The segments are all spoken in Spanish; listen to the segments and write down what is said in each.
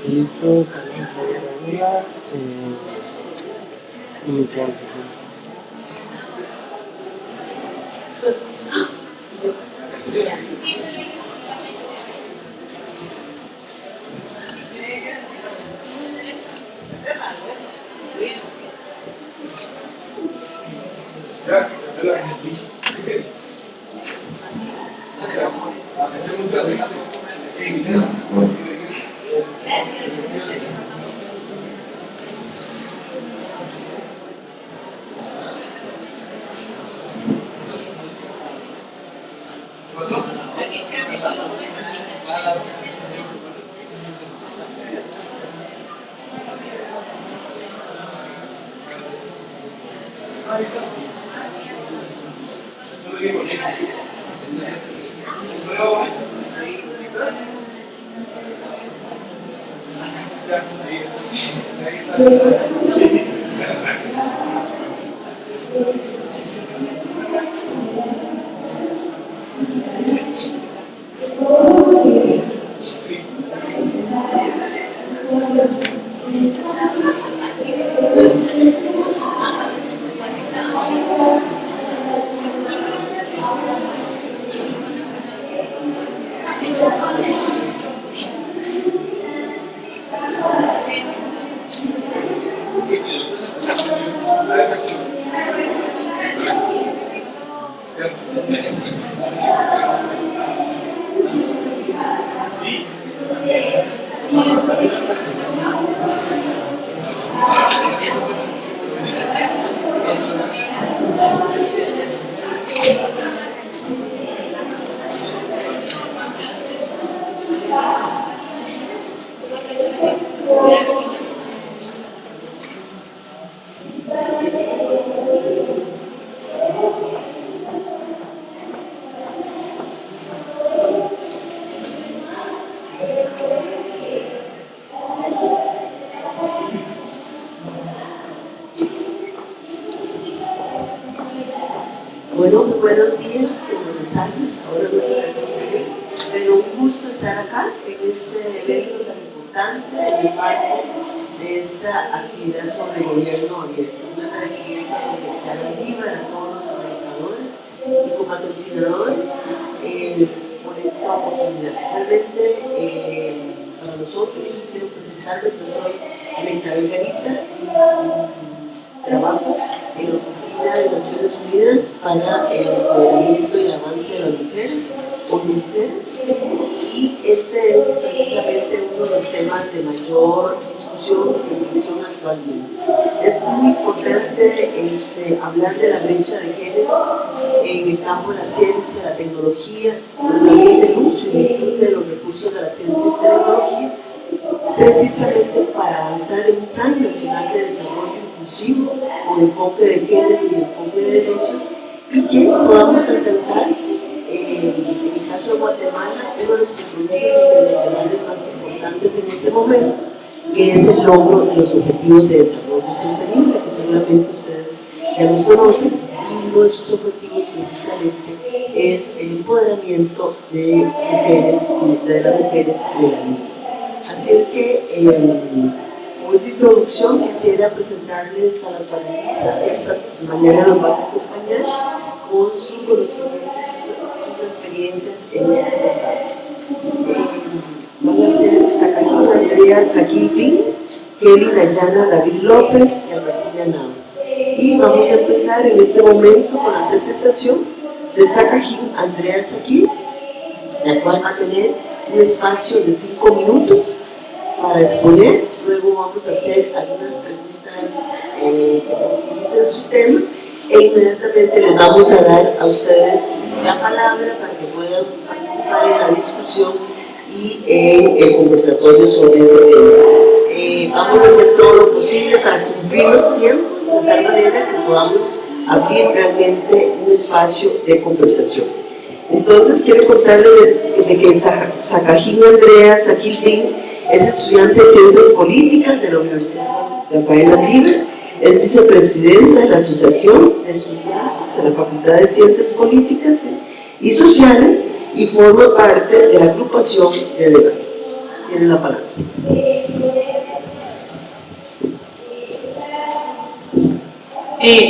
Listos, alguien que haya iniciar sesión. Bueno, muy buenos días, buenas tardes, ahora no sé pero un gusto estar acá en este evento tan importante en el marco de esta actividad sobre gobierno abierto. Un agradecimiento a la Universidad Landívar, a todos los organizadores y copatrocinadores por esta oportunidad. Realmente para nosotros, quiero presentarme, yo soy Ana Isabel Garita y trabajo en la Oficina de Naciones Unidas para el Empoderamiento y el Avance de las Mujeres, y este es precisamente uno de los temas de mayor discusión y reflexión actualmente. Es muy importante hablar de la brecha de género en el campo de la ciencia, la tecnología, pero también del uso y disfrute de los recursos de la ciencia y tecnología, precisamente para avanzar en un plan nacional de desarrollo inclusivo, con enfoque de género y enfoque de derechos, y que podamos alcanzar, en el caso de Guatemala, uno de los compromisos internacionales más importantes en este momento, que es el logro de los Objetivos de Desarrollo Sostenible, que seguramente ustedes ya los conocen, y nuestros objetivos precisamente es el empoderamiento de mujeres, de las mujeres y de las niñas. Así es que, con esta introducción quisiera presentarles a las panelistas que esta mañana nos van a acompañar con sus conocimientos, sus experiencias en este campo. Van a ser Zacajin Andrea Saquilvi, Kelly Dayana David López y Albertina Navas. Y vamos a empezar en este momento con la presentación de Zacajin Andrea Saquilvi, la cual va a tener un espacio de 5 minutos para exponer. Luego vamos a hacer algunas preguntas que profundicen su tema e inmediatamente les vamos a dar a ustedes la palabra para que puedan participar en la discusión y en el conversatorio sobre este tema. Vamos a hacer todo lo posible para cumplir los tiempos de tal manera que podamos abrir realmente un espacio de conversación. Entonces quiero contarles de que Zacajin Andrea Saquilvi es estudiante de Ciencias Políticas de la Universidad Rafael Landívar, es vicepresidenta de la Asociación de Estudiantes de la Facultad de Ciencias Políticas y Sociales y forma parte de la agrupación de debate. Tiene la palabra.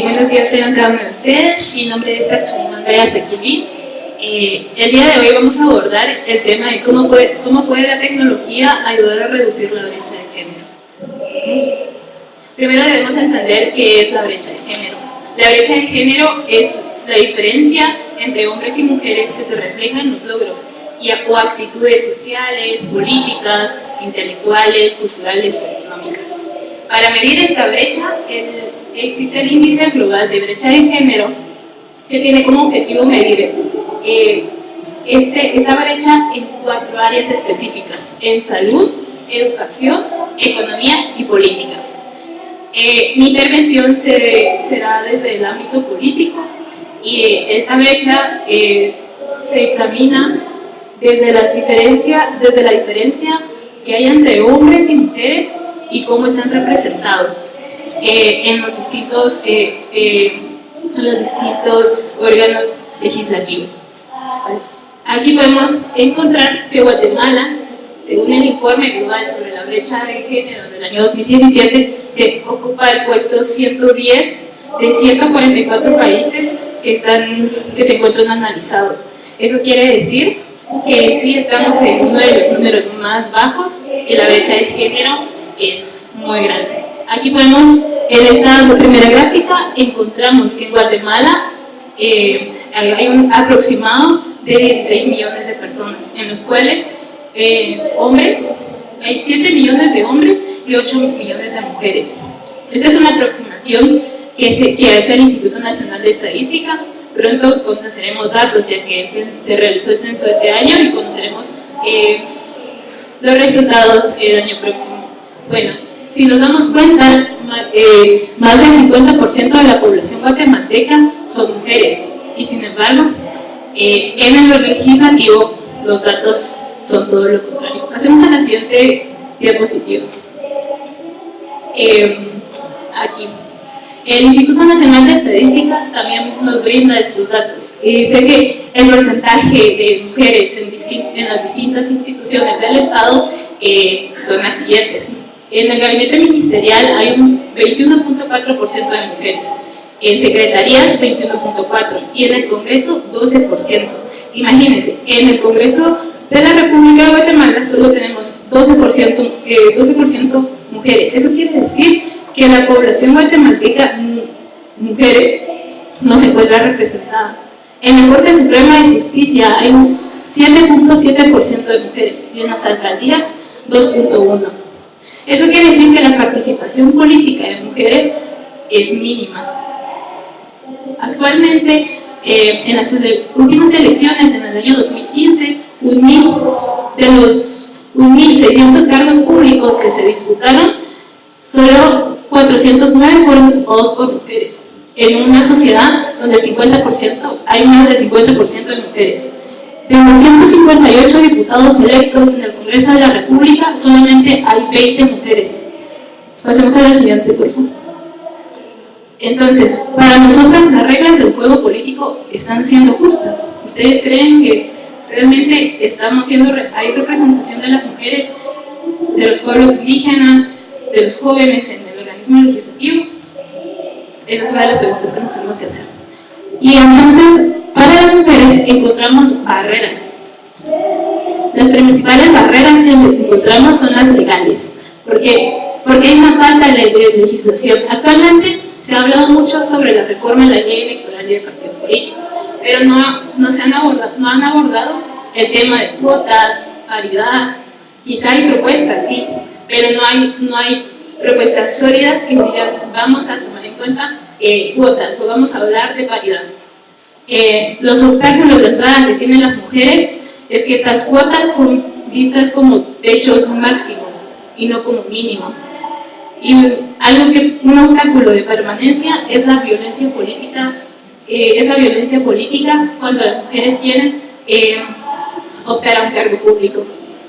Buenos días tengan cada uno de ustedes. Mi nombre es Andrea Sequilín. El día de hoy vamos a abordar el tema de cómo puede la tecnología ayudar a reducir la brecha de género. Primero debemos entender qué es la brecha de género. La brecha de género es la diferencia entre hombres y mujeres que se refleja en los logros o actitudes sociales, políticas, intelectuales, culturales o económicas. Para medir esta brecha, existe el Índice Global de Brecha de Género, que tiene como objetivo medir esta brecha en 4 áreas específicas: en salud, educación, economía y política. Mi intervención será desde el ámbito político, y esta brecha se examina desde la diferencia que hay entre hombres y mujeres y cómo están representados en los distintos órganos legislativos. Aquí podemos encontrar que Guatemala, según el informe global sobre la brecha de género del año 2017, se ocupa el puesto 110 de 144 países que se encuentran analizados. Eso quiere decir que sí estamos en uno de los números más bajos y la brecha de género es muy grande. Aquí podemos, en esta primera gráfica, encontramos que en Guatemala hay un aproximado de 16 millones de personas, en los cuales hombres, hay 7 millones de hombres y 8 millones de mujeres. Esta es una aproximación que hace el Instituto Nacional de Estadística. Pronto conoceremos datos, ya que se realizó el censo este año, y conoceremos los resultados el año próximo. Bueno, si nos damos cuenta, más del 50% de la población guatemalteca son mujeres, y sin embargo, en el legislativo los datos son todo lo contrario. Pasemos a la siguiente diapositiva. Aquí. El Instituto Nacional de Estadística también nos brinda estos datos. Sé que el porcentaje de mujeres en las distintas instituciones del Estado son las siguientes. En el gabinete ministerial hay un 21.4% de mujeres, en secretarías 21.4% y en el Congreso 12%. Imagínense, en el Congreso de la República de Guatemala solo tenemos 12% mujeres. Eso quiere decir que la población guatemalteca, mujeres, no se encuentra representada. En la Corte Suprema de Justicia hay un 7.7% de mujeres y en las alcaldías 2.1%. Eso quiere decir que la participación política de mujeres es mínima. Actualmente, en las últimas elecciones, en el año 2015, de los 1.600 cargos públicos que se disputaron, solo 409 fueron ocupados por mujeres, en una sociedad donde hay más del 50% de mujeres. De los 158 diputados electos en el Congreso de la República, solamente hay 20 mujeres. Pasemos a la siguiente, por favor. Entonces, para nosotras las reglas del juego político están siendo justas. ¿Ustedes creen que realmente hay representación de las mujeres, de los pueblos indígenas, de los jóvenes en el organismo legislativo? Esa es una de las preguntas que nos tenemos que hacer. Y entonces, para las mujeres encontramos barreras. Las principales barreras que encontramos son las legales. ¿Por qué? Porque hay una falta de legislación. Actualmente se ha hablado mucho sobre la reforma de la ley electoral y de partidos políticos, pero no han abordado el tema de cuotas, paridad. Quizá hay propuestas, sí, pero no hay propuestas sólidas que digan vamos a tomar en cuenta cuotas o vamos a hablar de paridad. Los obstáculos de entrada que tienen las mujeres es que estas cuotas son vistas como techos máximos y no como mínimos. Y un obstáculo de permanencia es la violencia política. Cuando las mujeres quieren optar a un cargo público.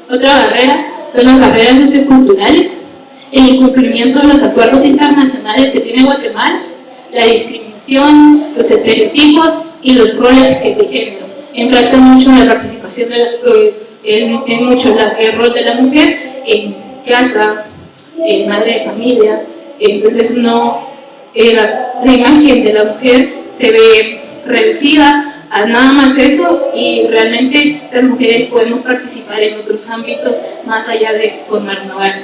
Otra barrera son las barreras socioculturales, el incumplimiento de los acuerdos internacionales que tiene Guatemala, la discriminación, los estereotipos y los roles de género. Enfrascan mucho la participación mucho el rol de la mujer en casa, madre de familia. Entonces la imagen de la mujer se ve reducida a nada más eso, y realmente las mujeres podemos participar en otros ámbitos más allá de formar un hogar.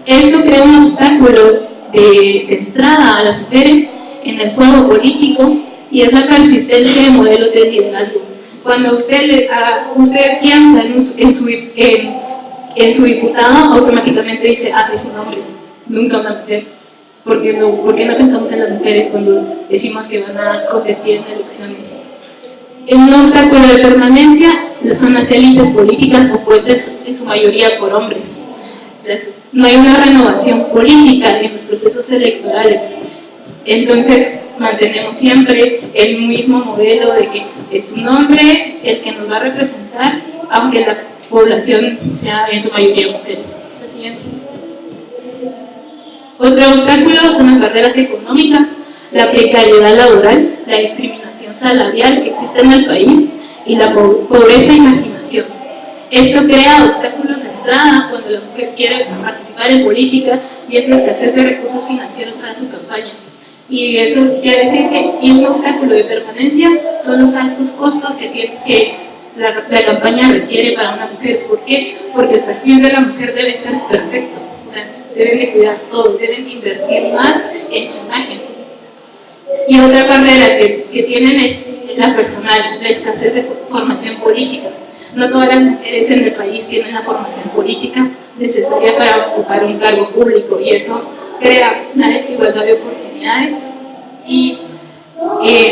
Esto crea un obstáculo de entrada a las mujeres en el juego político, y es la persistencia de modelos de liderazgo. Cuando usted piensa en su diputado, automáticamente dice, es un hombre, nunca una mujer. ¿Por qué no pensamos en las mujeres cuando decimos que van a competir en elecciones? Un obstáculo de permanencia son las élites políticas compuestas en su mayoría por hombres. No hay una renovación política en los procesos electorales. Entonces mantenemos siempre el mismo modelo de que es un hombre el que nos va a representar, aunque la población sea en su mayoría mujeres. La siguiente. Otro obstáculo son las barreras económicas, la precariedad laboral, la discriminación salarial que existe en el país y la pobreza e imaginación. Esto crea obstáculos de entrada cuando la mujer quiere participar en política, y es la escasez de recursos financieros para su campaña. Y eso quiere decir que un obstáculo de permanencia son los altos costos que la campaña requiere para una mujer. ¿Por qué? Porque el perfil de la mujer debe ser perfecto. O sea, deben de cuidar todo, deben invertir más en su imagen. Y otra barrera que tienen es la personal, la escasez de formación política. No todas las mujeres en el país tienen la formación política necesaria para ocupar un cargo público, y eso crea una desigualdad de oportunidades, y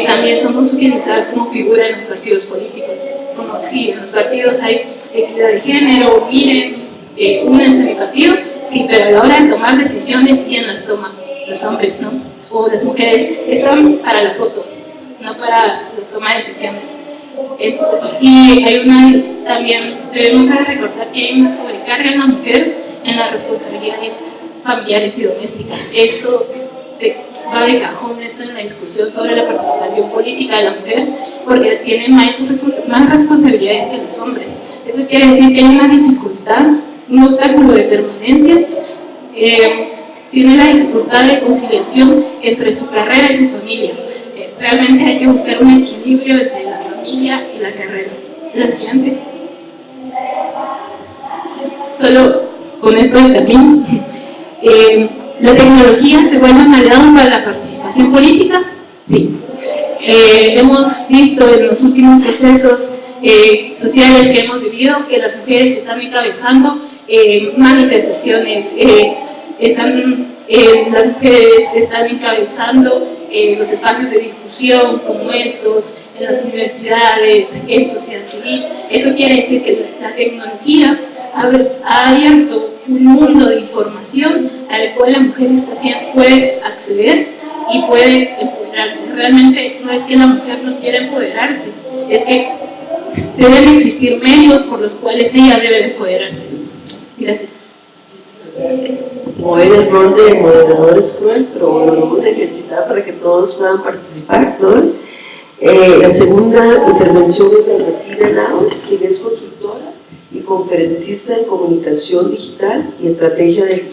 también somos utilizadas como figura en los partidos políticos. Como si en los partidos hay equidad de género, miren, únanse a mi partido, sí, pero a la hora de tomar decisiones, ¿quién las toma? Los hombres, ¿no? O las mujeres están para la foto, no para tomar decisiones. Y también debemos recordar que hay una sobrecarga en la mujer en las responsabilidades familiares y domésticas. Esto va de cajón en la discusión sobre la participación política de la mujer, porque tiene más responsabilidades que los hombres. Eso quiere decir que hay una dificultad, un obstáculo de permanencia. Tiene la dificultad de conciliación entre su carrera y su familia. Realmente hay que buscar un equilibrio entre la familia y la carrera. La siguiente. Solo con esto termino. ¿La tecnología se vuelve un aliado para la participación política? Sí. Hemos visto en los últimos procesos sociales que hemos vivido que las mujeres están encabezando manifestaciones, las mujeres están encabezando los espacios de discusión como estos, en las universidades, en sociedad civil. Eso quiere decir que la tecnología ha abierto un mundo de información al cual la mujer puede acceder y puede empoderarse. Realmente no es que la mujer no quiera empoderarse, es que deben existir medios por los cuales ella debe empoderarse. Gracias. Como ven, el rol de moderador es cruel, pero bueno, lo vamos a ejercitar para que todos puedan participar, todos. La segunda intervención es de Martina Navas, quien es consultora y conferencista en comunicación digital y estrategia de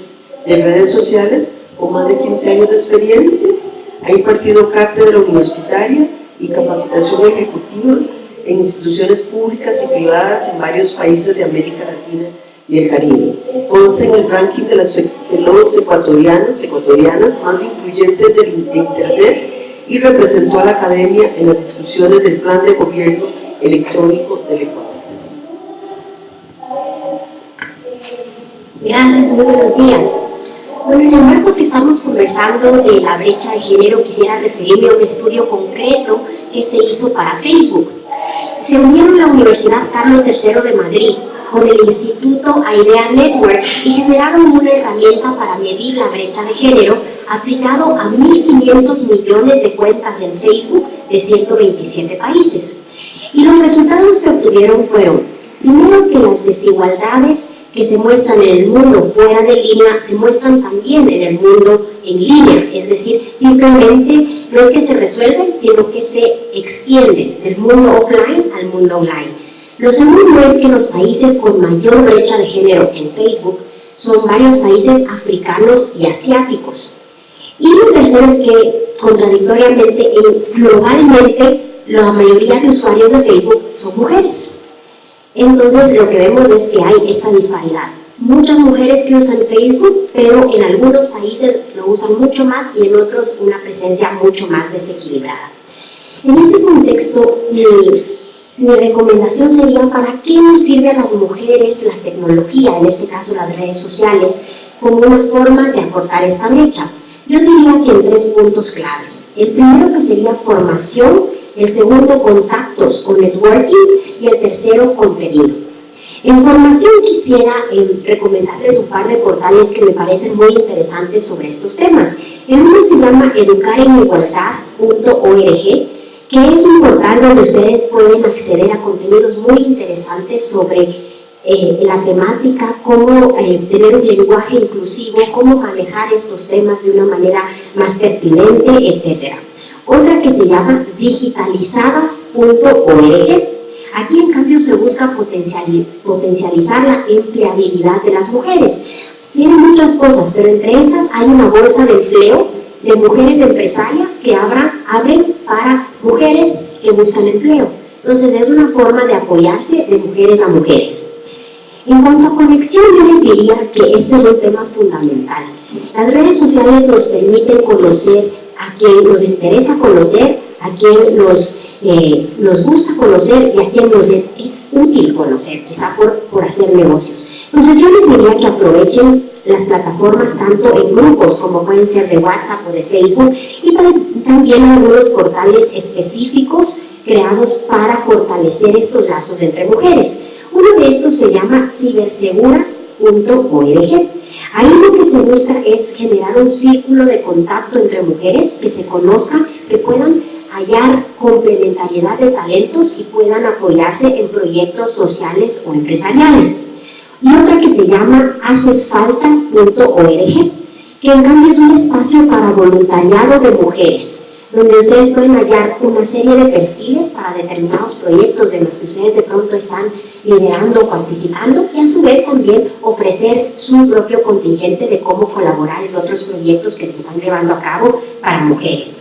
redes sociales, con más de 15 años de experiencia. Ha impartido cátedra universitaria y capacitación ejecutiva en instituciones públicas y privadas en varios países de América Latina y el Caribe. Consta en el ranking de los ecuatorianas más influyentes de Internet, y representó a la academia en las discusiones del Plan de Gobierno Electrónico del Ecuador. Gracias, muy buenos días. Bueno, en el marco que estamos conversando de la brecha de género, quisiera referirme a un estudio concreto que se hizo para Facebook. Se unieron la Universidad Carlos III de Madrid con el Instituto Idea Network y generaron una herramienta para medir la brecha de género aplicado a 1.500 millones de cuentas en Facebook de 127 países. Y los resultados que obtuvieron fueron, primero, que las desigualdades que se muestran en el mundo fuera de línea se muestran también en el mundo en línea, es decir, simplemente no es que se resuelven, sino que se extienden del mundo offline al mundo online. Lo segundo es que los países con mayor brecha de género en Facebook son varios países africanos y asiáticos. Y lo tercero es que, contradictoriamente, globalmente, la mayoría de usuarios de Facebook son mujeres. Entonces, lo que vemos es que hay esta disparidad. Muchas mujeres que usan Facebook, pero en algunos países lo usan mucho más y en otros una presencia mucho más desequilibrada. En este contexto, mi recomendación sería: ¿para qué nos sirve a las mujeres la tecnología, en este caso las redes sociales, como una forma de acortar esta brecha? Yo diría que en 3 puntos claves. El primero, que sería formación; el segundo, contactos o networking; y el tercero, contenido. En formación quisiera recomendarles un par de portales que me parecen muy interesantes sobre estos temas. El uno se llama educarenigualdad.org, que es un portal donde ustedes pueden acceder a contenidos muy interesantes sobre la temática, cómo tener un lenguaje inclusivo, cómo manejar estos temas de una manera más pertinente, etc. Otra que se llama digitalizadas.org. Aquí, en cambio, se busca potencializar la empleabilidad de las mujeres. Tiene muchas cosas, pero entre esas hay una bolsa de empleo de mujeres empresarias que abren para mujeres que buscan empleo. Entonces, es una forma de apoyarse de mujeres a mujeres. En cuanto a conexión, yo les diría que este es un tema fundamental. Las redes sociales nos permiten conocer a quien nos interesa conocer, a quien nos gusta conocer y a quien nos es útil conocer, quizá por hacer negocios. Entonces, yo les diría que aprovechen las plataformas tanto en grupos como pueden ser de WhatsApp o de Facebook, y también algunos portales específicos creados para fortalecer estos lazos entre mujeres. Uno de estos se llama ciberseguras.org. Ahí lo que se busca es generar un círculo de contacto entre mujeres que se conozcan, que puedan hallar complementariedad de talentos y puedan apoyarse en proyectos sociales o empresariales. Y otra que se llama hacesfalta.org, que en cambio es un espacio para voluntariado de mujeres, donde ustedes pueden hallar una serie de perfiles para determinados proyectos en los que ustedes de pronto están liderando o participando, y a su vez también ofrecer su propio contingente de cómo colaborar en otros proyectos que se están llevando a cabo para mujeres.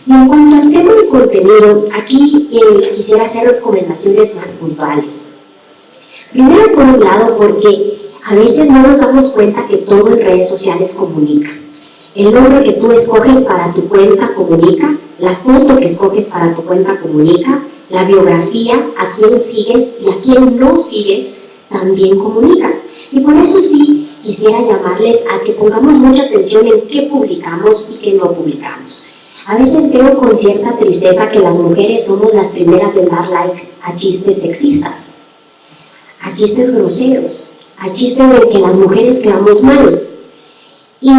Y en cuanto al tema de contenido, aquí quisiera hacer recomendaciones más puntuales. Primero, por un lado, porque a veces no nos damos cuenta que todo en redes sociales comunica. El nombre que tú escoges para tu cuenta comunica, la foto que escoges para tu cuenta comunica, la biografía, a quién sigues y a quién no sigues también comunica. Y por eso sí quisiera llamarles a que pongamos mucha atención en qué publicamos y qué no publicamos. A veces veo con cierta tristeza que las mujeres somos las primeras en dar like a chistes sexistas, a chistes groseros, a chistes de que las mujeres quedamos mal. Y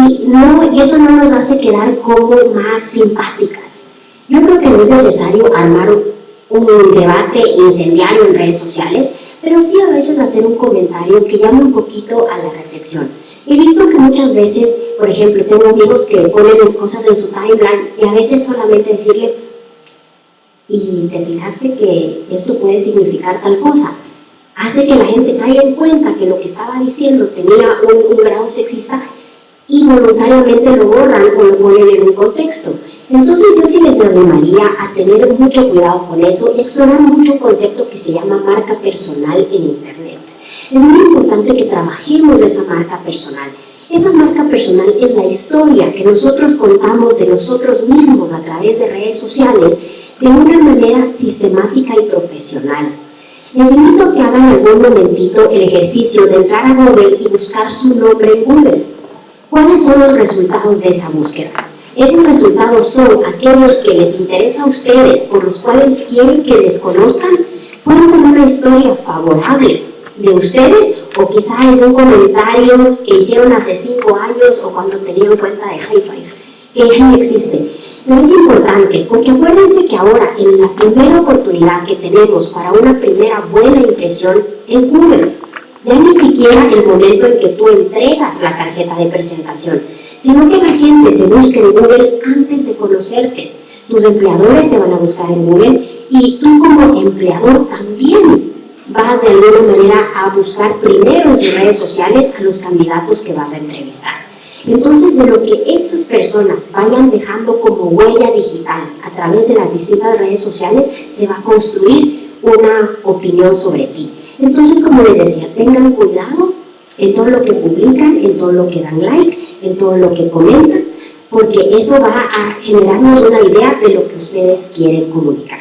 eso no nos hace quedar como más simpáticas. Yo creo que no es necesario armar un debate incendiario en redes sociales, pero sí a veces hacer un comentario que llame un poquito a la reflexión. He visto que muchas veces, por ejemplo, tengo amigos que ponen cosas en su timeline y a veces solamente decirle: ¿y te fijaste que esto puede significar tal cosa? Hace que la gente caiga en cuenta que lo que estaba diciendo tenía un grado sexista y voluntariamente lo borran o lo ponen en un contexto. Entonces yo sí les animaría a tener mucho cuidado con eso y explorar mucho un concepto que se llama marca personal en Internet. Es muy importante que trabajemos esa marca personal. Esa marca personal es la historia que nosotros contamos de nosotros mismos a través de redes sociales de una manera sistemática y profesional. Les invito a que hagan algún momentito el ejercicio de entrar a Google y buscar su nombre en Google. ¿Cuáles son los resultados de esa búsqueda? Esos resultados son aquellos que les interesa a ustedes, por los cuales quieren que les conozcan. Cuentan una historia favorable de ustedes, o quizá es un comentario que hicieron hace 5 años o cuando tenían cuenta de High Five, que ya no existe. Pero es importante, porque acuérdense que ahora en la primera oportunidad que tenemos para una primera buena impresión es Google. Ya ni siquiera el momento en que tú entregas la tarjeta de presentación, sino que la gente te busque en Google antes de conocerte. Tus empleadores te van a buscar en Google y tú como empleador también vas de alguna manera a buscar primero en sus redes sociales a los candidatos que vas a entrevistar. Entonces, de lo que estas personas vayan dejando como huella digital a través de las distintas redes sociales, se va a construir una opinión sobre ti. Entonces, como les decía, tengan cuidado en todo lo que publican, en todo lo que dan like, en todo lo que comentan, porque eso va a generarnos una idea de lo que ustedes quieren comunicar.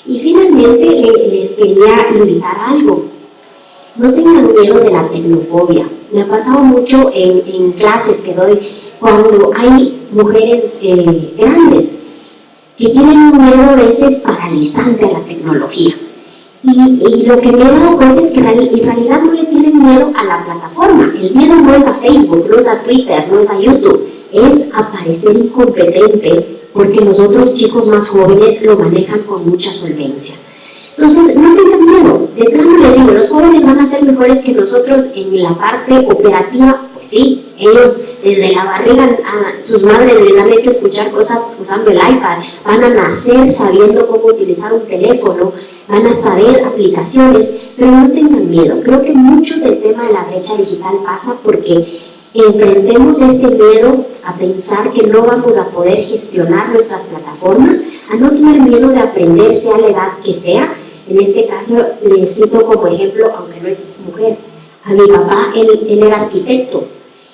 Y finalmente les quería invitar a algo. No tengan miedo de la tecnofobia. Me ha pasado mucho en clases que doy cuando hay mujeres grandes que tienen un miedo a veces paralizante a la tecnología. Y lo que me he dado cuenta es que en realidad no le tienen miedo a la plataforma. El miedo no es a Facebook, no es a Twitter, no es a YouTube, es a parecer incompetente porque los otros chicos más jóvenes lo manejan con mucha solvencia. Entonces, no tengan miedo. De plano les digo, los jóvenes van a ser mejores que nosotros en la parte operativa. Pues sí, ellos desde la barriga sus madres les han hecho escuchar cosas usando el iPad, van a nacer sabiendo cómo utilizar un teléfono, van a saber aplicaciones, pero no tengan miedo. Creo que mucho del tema de la brecha digital pasa porque enfrentemos este miedo a pensar que no vamos a poder gestionar nuestras plataformas, a no tener miedo de aprender sea la edad que sea. En este caso les cito como ejemplo, aunque no es mujer, a mi papá, él era arquitecto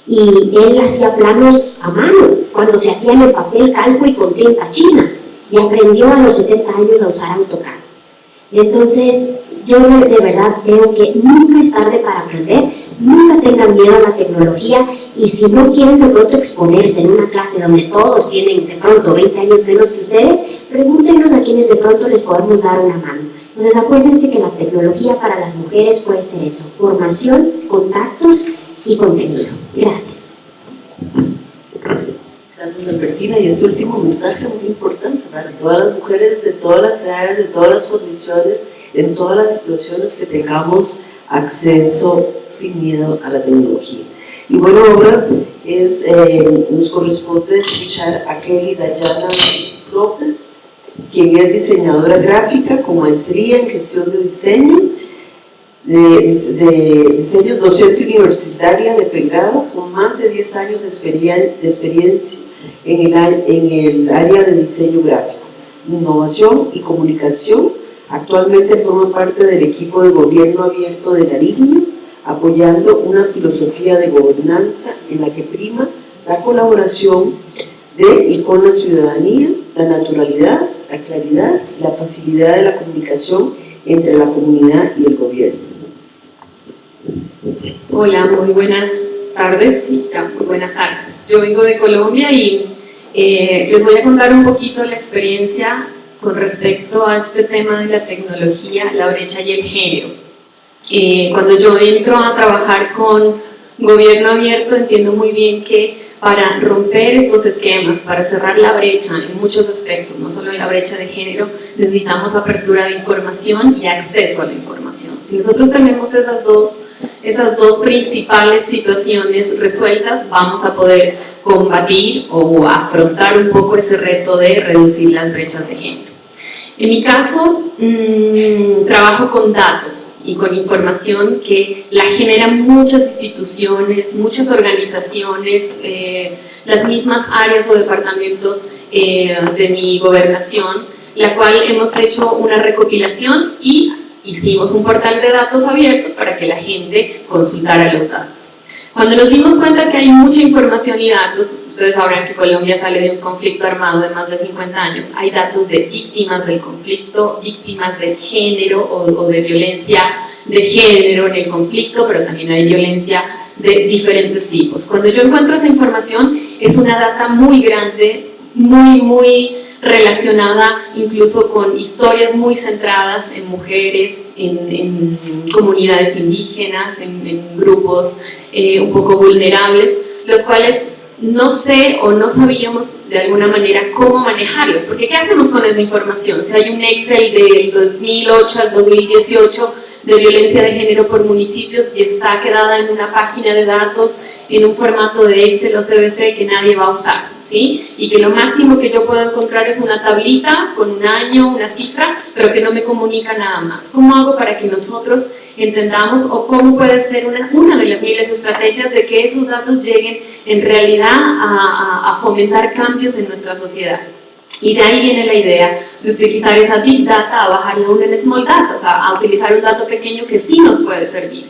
y él hacía planos a mano, cuando se hacían en papel calco y con tinta china, y aprendió a los 70 años a usar AutoCAD. Entonces, yo de verdad veo que nunca es tarde para aprender, nunca tengan miedo a la tecnología, y si no quieren de pronto exponerse en una clase donde todos tienen de pronto 20 años menos que ustedes, pregúntenos a quienes de pronto les podemos dar una mano. Entonces acuérdense que la tecnología para las mujeres puede ser eso: formación, contactos y contenido. Gracias. Gracias, Albertina. Y ese último mensaje muy importante para todas las mujeres de todas las edades, de todas las condiciones, en todas las situaciones, que tengamos acceso sin miedo a la tecnología. Y bueno, ahora nos corresponde escuchar a Kelly Dayana López, quien es diseñadora gráfica con maestría en gestión de diseño, docente universitaria de pregrado, con más de 10 años de experiencia en el área de diseño gráfico, innovación y comunicación. Actualmente forma parte del equipo de gobierno abierto de Nariño, apoyando una filosofía de gobernanza en la que prima la colaboración de y con la ciudadanía, la naturalidad, la claridad y la facilidad de la comunicación entre la comunidad y el gobierno. Hola, muy buenas tardes. Sí, ya, muy buenas tardes. Yo vengo de Colombia y les voy a contar un poquito la experiencia con respecto a este tema de la tecnología, la brecha y el género. Cuando yo entro a trabajar con gobierno abierto, entiendo muy bien que para romper estos esquemas, para cerrar la brecha en muchos aspectos, no solo en la brecha de género, necesitamos apertura de información y acceso a la información. Si nosotros tenemos esas dos principales situaciones resueltas, vamos a poder combatir o afrontar un poco ese reto de reducir las brechas de género. En mi caso, trabajo con datos y con información que la generan muchas instituciones, muchas organizaciones, las mismas áreas o departamentos de mi gobernación, la cual hemos hecho una recopilación y hicimos un portal de datos abiertos para que la gente consultara los datos. Cuando nos dimos cuenta que hay mucha información y datos, ustedes sabrán que Colombia sale de un conflicto armado de más de 50 años, hay datos de víctimas del conflicto, víctimas de género o de violencia de género en el conflicto, pero también hay violencia de diferentes tipos. Cuando yo encuentro esa información, es una data muy grande, muy relacionada incluso con historias muy centradas en mujeres, en comunidades indígenas, en grupos un poco vulnerables, los cuales no sé o no sabíamos de alguna manera cómo manejarlos, porque ¿qué hacemos con esa información? Si hay un Excel del 2008 al 2018 de violencia de género por municipios y está quedada en una página de datos en un formato de Excel o CBC que nadie va a usar, ¿sí? Y que lo máximo que yo puedo encontrar es una tablita con un año, una cifra, pero que no me comunica nada más. ¿Cómo hago para que nosotros entendamos, o cómo puede ser una de las miles de estrategias de que esos datos lleguen en realidad a fomentar cambios en nuestra sociedad? Y de ahí viene la idea de utilizar esa Big Data a bajarle a un Small Data, o sea, a utilizar un dato pequeño que sí nos puede servir.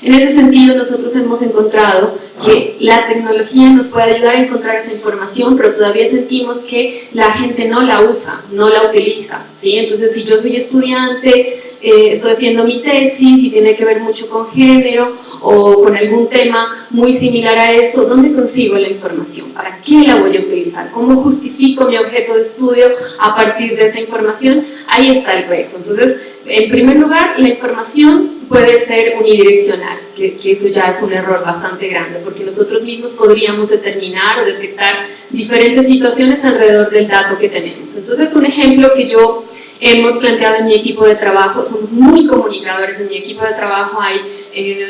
En ese sentido, nosotros hemos encontrado que la tecnología nos puede ayudar a encontrar esa información, pero todavía sentimos que la gente no la usa, no la utiliza, ¿sí? Entonces, si yo soy estudiante, estoy haciendo mi tesis y tiene que ver mucho con género o con algún tema muy similar a esto, ¿dónde consigo la información? ¿Para qué la voy a utilizar? ¿Cómo justifico mi objeto de estudio a partir de esa información? Ahí está el reto. Entonces, en primer lugar, la información puede ser unidireccional, que eso ya es un error bastante grande, porque nosotros mismos podríamos determinar o detectar diferentes situaciones alrededor del dato que tenemos. Entonces, un ejemplo que yo hemos planteado en mi equipo de trabajo, somos muy comunicadores en mi equipo de trabajo, hay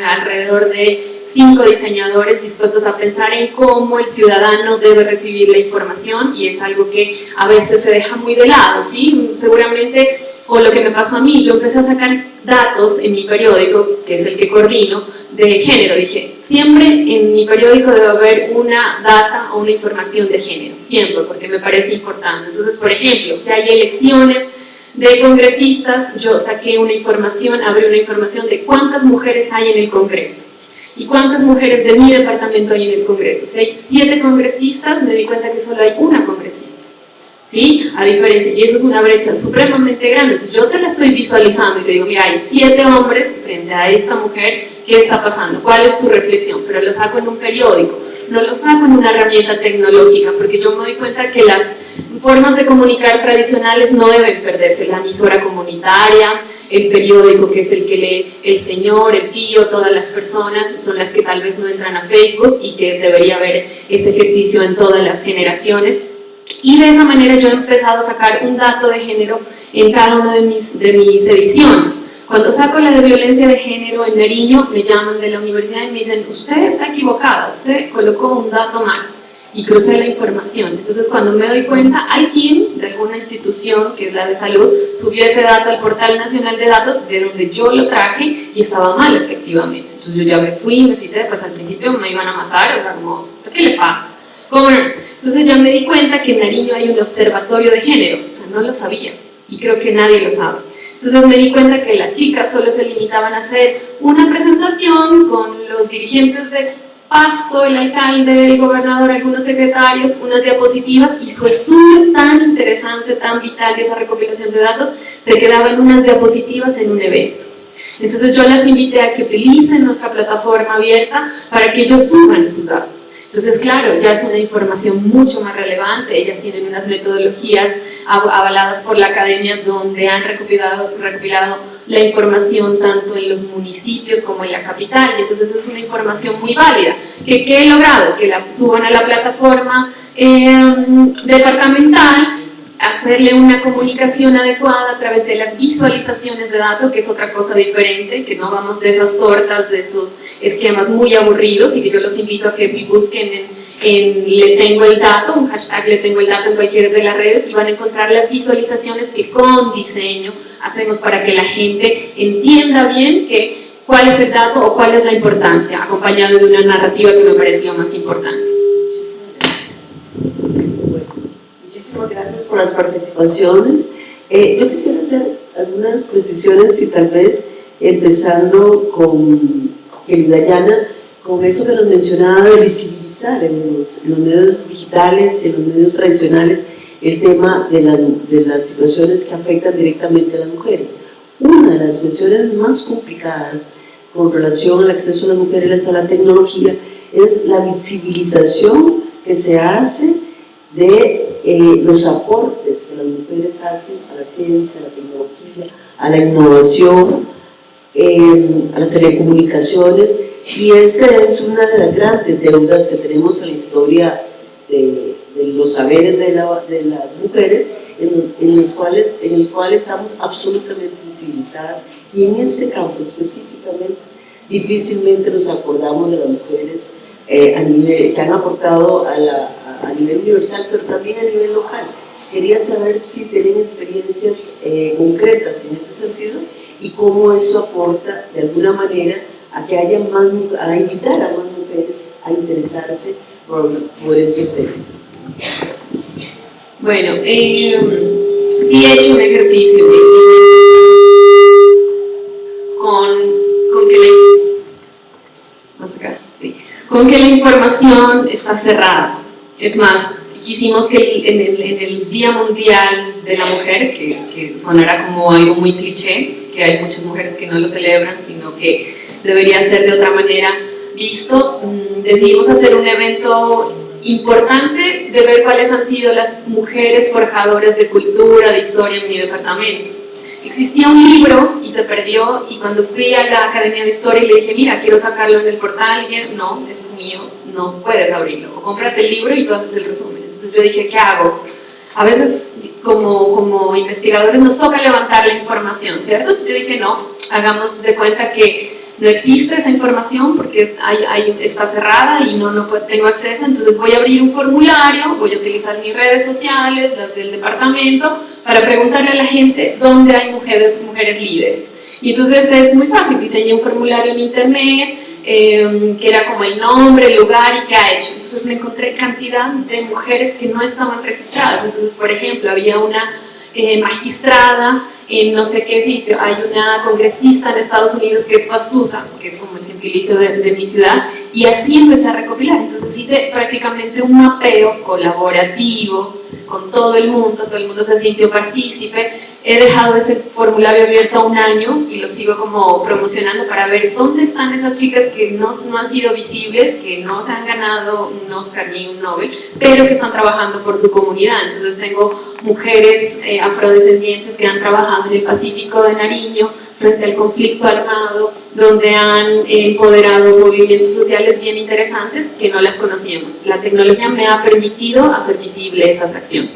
alrededor de 5 diseñadores dispuestos a pensar en cómo el ciudadano debe recibir la información, y es algo que a veces se deja muy de lado, ¿sí? Seguramente, o lo que me pasó a mí, yo empecé a sacar datos en mi periódico, que es el que coordino, de género. Dije, siempre en mi periódico debe haber una data o una información de género, siempre, porque me parece importante. Entonces, por ejemplo, si hay elecciones de congresistas, yo saqué una información, abrí una información de cuántas mujeres hay en el Congreso y cuántas mujeres de mi departamento hay en el Congreso. Si hay 7 congresistas, me di cuenta que solo hay una congresista, ¿sí? A diferencia, y eso es una brecha supremamente grande. Entonces yo te la estoy visualizando y te digo, mira, hay 7 hombres frente a esta mujer, ¿qué está pasando? ¿Cuál es tu reflexión? Pero lo saco en un periódico, no lo saco en una herramienta tecnológica, porque yo me doy cuenta que las formas de comunicar tradicionales no deben perderse. La emisora comunitaria, el periódico, que es el que lee el señor, el tío, todas las personas son las que tal vez no entran a Facebook, y que debería haber ese ejercicio en todas las generaciones. Y de esa manera yo he empezado a sacar un dato de género en cada una de mis ediciones. Cuando saco la de violencia de género en Nariño, me llaman de la universidad y me dicen, usted está equivocada, usted colocó un dato mal, y crucé la información. Entonces, cuando me doy cuenta, alguien de alguna institución, que es la de salud, subió ese dato al Portal Nacional de Datos, de donde yo lo traje, y estaba mal, efectivamente. Entonces, yo ya me fui, me cité, pues al principio me iban a matar, o sea, como, ¿qué le pasa? ¿Cómo no? Entonces, ya me di cuenta que en Nariño hay un observatorio de género, o sea, no lo sabía, y creo que nadie lo sabe. Entonces me di cuenta que las chicas solo se limitaban a hacer una presentación con los dirigentes de Pasto, el alcalde, el gobernador, algunos secretarios, unas diapositivas, y su estudio tan interesante, tan vital, esa recopilación de datos, se quedaba en unas diapositivas en un evento. Entonces yo las invité a que utilicen nuestra plataforma abierta para que ellos suban sus datos. Entonces, claro, ya es una información mucho más relevante. Ellas tienen unas metodologías avaladas por la academia donde han recopilado la información tanto en los municipios como en la capital, y entonces es una información muy válida. ¿Qué he logrado? Que la suban a la plataforma departamental, hacerle una comunicación adecuada a través de las visualizaciones de datos, que es otra cosa diferente, que no vamos de esas tortas, de esos esquemas muy aburridos, y que yo los invito a que busquen en le tengo el dato, un hashtag le tengo el dato en cualquiera de las redes, y van a encontrar las visualizaciones que con diseño hacemos para que la gente entienda bien cuál es el dato o cuál es la importancia, acompañado de una narrativa que me parece lo más importante. Muchísimas gracias por las participaciones. Yo quisiera hacer algunas precisiones, y tal vez empezando con querida Yana, con eso que nos mencionaba de visibilizar en los medios digitales y en los medios tradicionales el tema de las situaciones que afectan directamente a las mujeres. Una de las cuestiones más complicadas con relación al acceso de las mujeres a la tecnología es la visibilización que se hace de los aportes que las mujeres hacen a la ciencia, a la tecnología, a la innovación, a las telecomunicaciones, y esta es una de las grandes deudas que tenemos en la historia de los saberes de las mujeres, en el cual estamos absolutamente sensibilizadas, y en este campo específicamente difícilmente nos acordamos de las mujeres que han aportado a nivel universal, pero también a nivel local. Quería saber si tienen experiencias concretas en ese sentido y cómo eso aporta de alguna manera a que haya a invitar a más mujeres a interesarse por estos temas. Bueno, sí he hecho un ejercicio con que la información está cerrada. Es más, quisimos que en el Día Mundial de la Mujer, que sonará como algo muy cliché, que hay muchas mujeres que no lo celebran, sino que debería ser de otra manera visto, decidimos hacer un evento importante de ver cuáles han sido las mujeres forjadoras de cultura, de historia en mi departamento. Existía un libro y se perdió, y cuando fui a la Academia de Historia y le dije, mira, quiero sacarlo en el portal, y no, eso es mío, no puedes abrirlo, o cómprate el libro y tú haces el resumen. Entonces yo dije, ¿qué hago? A veces como investigadores nos toca levantar la información, ¿cierto? Entonces yo dije, no, hagamos de cuenta que no existe esa información porque está cerrada y no tengo acceso, entonces voy a abrir un formulario, voy a utilizar mis redes sociales, las del departamento, para preguntarle a la gente dónde hay mujeres líderes. Y entonces es muy fácil, diseñé un formulario en internet, que era como el nombre, el lugar y qué ha hecho. Entonces me encontré cantidad de mujeres que no estaban registradas. Entonces, por ejemplo, había una magistrada en no sé qué sitio, hay una congresista en Estados Unidos que es Pastusa, que es como el gentilicio de mi ciudad, y así empecé a recopilar. Entonces hice prácticamente un mapeo colaborativo con todo el mundo se sintió partícipe. He dejado ese formulario abierto 1 año y lo sigo como promocionando para ver dónde están esas chicas que no han sido visibles, que no se han ganado un Oscar ni un Nobel, pero que están trabajando por su comunidad. Entonces tengo mujeres afrodescendientes que han trabajado en el Pacífico de Nariño frente al conflicto armado, donde han empoderado movimientos sociales bien interesantes que no las conocíamos. La tecnología me ha permitido hacer visible esas acciones.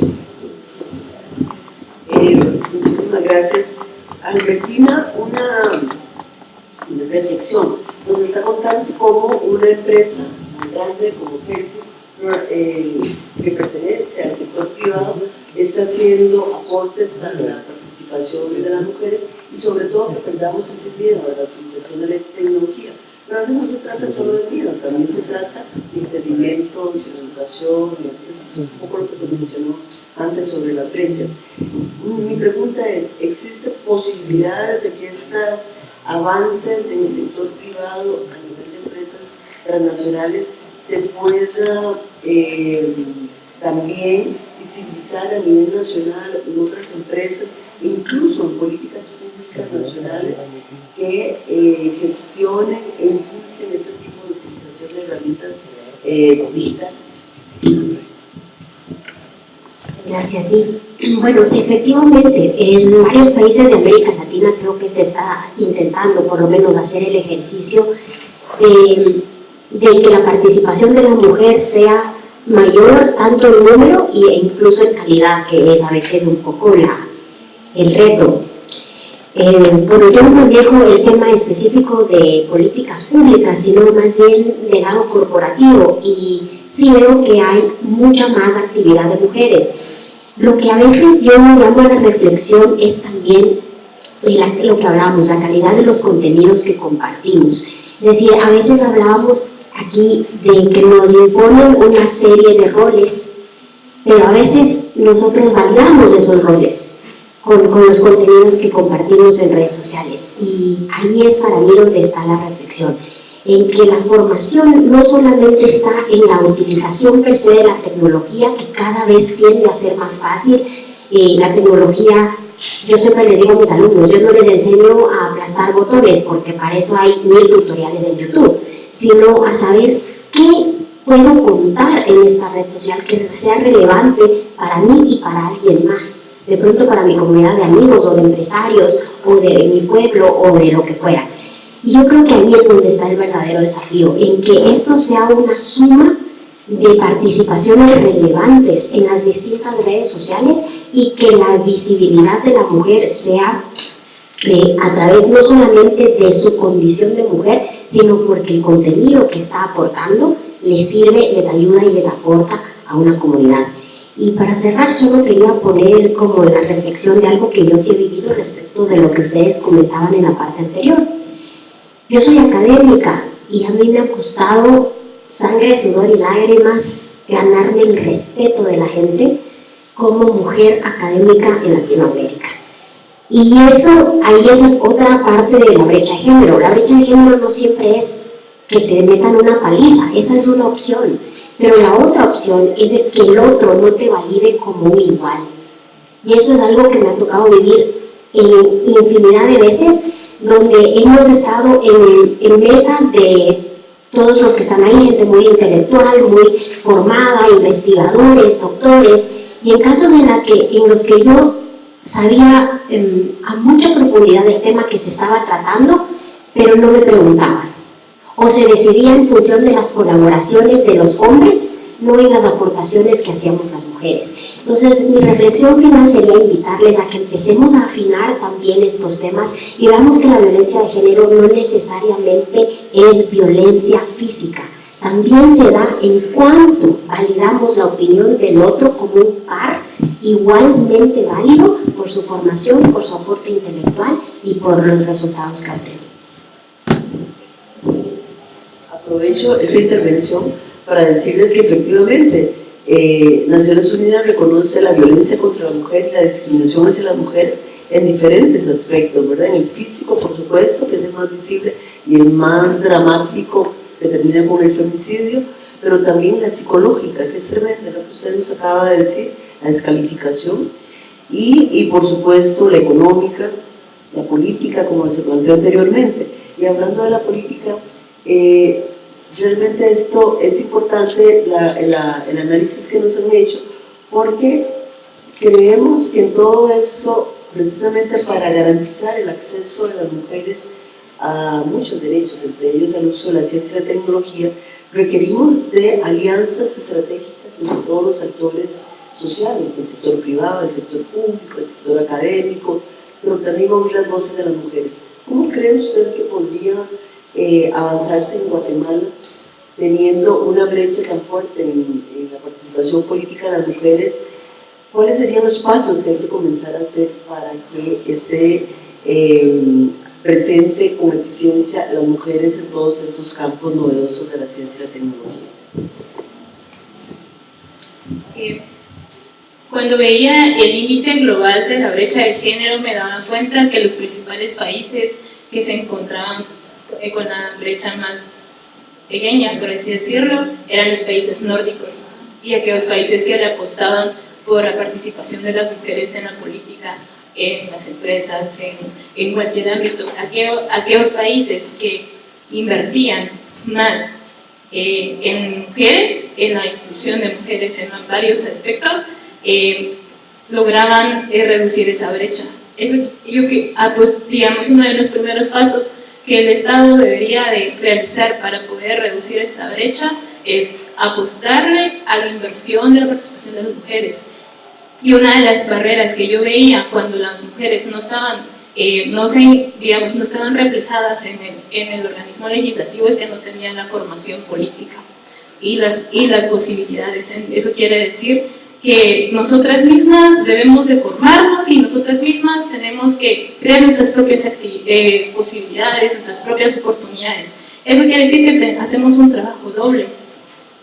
Muchísimas gracias. Albertina, una reflexión. Nos está contando cómo una empresa tan grande como Facebook, que pertenece al sector privado, está haciendo aportes para la participación de las mujeres y sobre todo que perdamos ese miedo a la utilización de la tecnología. Pero a veces no se trata solo de miedo, también se trata de impedimentos en educación, y a veces un poco lo que se mencionó antes sobre las brechas. Mi pregunta es, ¿existen posibilidades de que estos avances en el sector privado a nivel de empresas transnacionales se pueda también visibilizar a nivel nacional en otras empresas, incluso en políticas públicas nacionales que gestionen e impulsen ese tipo de utilización de herramientas digitales? Gracias, sí. Bueno, efectivamente, en varios países de América Latina creo que se está intentando por lo menos hacer el ejercicio de que la participación de la mujer sea mayor tanto en número e incluso en calidad, que es a veces un poco el reto. Bueno, yo no manejo el tema específico de políticas públicas, sino más bien del lado corporativo, y sí veo que hay mucha más actividad de mujeres. Lo que a veces yo llamo a la reflexión es también lo que hablábamos, la calidad de los contenidos que compartimos. Es decir, a veces hablábamos aquí de que nos imponen una serie de roles, pero a veces nosotros validamos esos roles con los contenidos que compartimos en redes sociales. Y ahí es para mí donde está la reflexión, en que la formación no solamente está en la utilización per se de la tecnología, que cada vez tiende a ser más fácil. La tecnología, yo siempre les digo a mis alumnos, yo no les enseño a aplastar botones porque para eso hay 1000 tutoriales en YouTube, sino a saber qué puedo contar en esta red social que sea relevante para mí y para alguien más, de pronto para mi comunidad de amigos o de empresarios o de mi pueblo o de lo que fuera. Y yo creo que ahí es donde está el verdadero desafío, en que esto sea una suma de participaciones relevantes en las distintas redes sociales y que la visibilidad de la mujer sea a través no solamente de su condición de mujer, sino porque el contenido que está aportando les sirve, les ayuda y les aporta a una comunidad. Y para cerrar, solo quería poner como la reflexión de algo que yo sí he vivido respecto de lo que ustedes comentaban en la parte anterior. Yo soy académica y a mí me ha costado sangre, sudor y lágrimas ganarme el respeto de la gente como mujer académica en Latinoamérica. Y eso, ahí es otra parte de la brecha de género. La brecha de género no siempre es que te metan una paliza, esa es una opción. Pero la otra opción es de que el otro no te valide como un igual. Y eso es algo que me ha tocado vivir infinidad de veces, donde hemos estado en mesas de todos los que están ahí, gente muy intelectual, muy formada, investigadores, doctores, y en casos en los que yo sabía a mucha profundidad del tema que se estaba tratando, pero no me preguntaban. O se decidía en función de las colaboraciones de los hombres, no en las aportaciones que hacíamos las mujeres. Entonces, mi reflexión final sería invitarles a que empecemos a afinar también estos temas y veamos que la violencia de género no necesariamente es violencia física. También se da en cuanto validamos la opinión del otro como un par igualmente válido por su formación, por su aporte intelectual y por los resultados que obtiene. Aprovecho esta intervención para decirles que efectivamente Naciones Unidas reconoce la violencia contra la mujer y la discriminación hacia las mujeres en diferentes aspectos, ¿verdad? En el físico, por supuesto, que es el más visible y el más dramático, que termina con el femicidio, pero también la psicológica, que es tremenda, lo que usted nos acaba de decir, la descalificación, y por supuesto la económica, la política, como se planteó anteriormente. Y hablando de la política, realmente esto es importante, el análisis que nos han hecho, porque creemos que en todo esto, precisamente para garantizar el acceso de las mujeres a muchos derechos, entre ellos al uso de la ciencia y la tecnología, requerimos de alianzas estratégicas entre todos los actores sociales, el sector privado, el sector público, el sector académico, pero también oír las voces de las mujeres. ¿Cómo cree usted que podría avanzarse en Guatemala teniendo una brecha tan fuerte en la participación política de las mujeres? ¿Cuáles serían los pasos que hay que comenzar a hacer para que esté presente con eficiencia las mujeres en todos estos campos novedosos de la ciencia y la tecnología? Cuando veía el índice global de la brecha de género, me daba cuenta que los principales países que se encontraban con la brecha más pequeña, por así decirlo, eran los países nórdicos y aquellos países que le apostaban por la participación de las mujeres en la política, en las empresas, en cualquier ámbito. Aquellos países que invertían más en mujeres, en la inclusión de mujeres en varios aspectos, lograban reducir esa brecha. Eso pues digamos, uno de los primeros pasos que el Estado debería de realizar para poder reducir esta brecha es apostarle a la inversión de la participación de las mujeres. Y una de las barreras que yo veía cuando las mujeres no estaban reflejadas en el organismo legislativo es que no tenían la formación política y las posibilidades. Eso quiere decir que nosotras mismas debemos de formarnos y nosotras mismas tenemos que crear nuestras propias posibilidades, nuestras propias oportunidades. Eso quiere decir que hacemos un trabajo doble.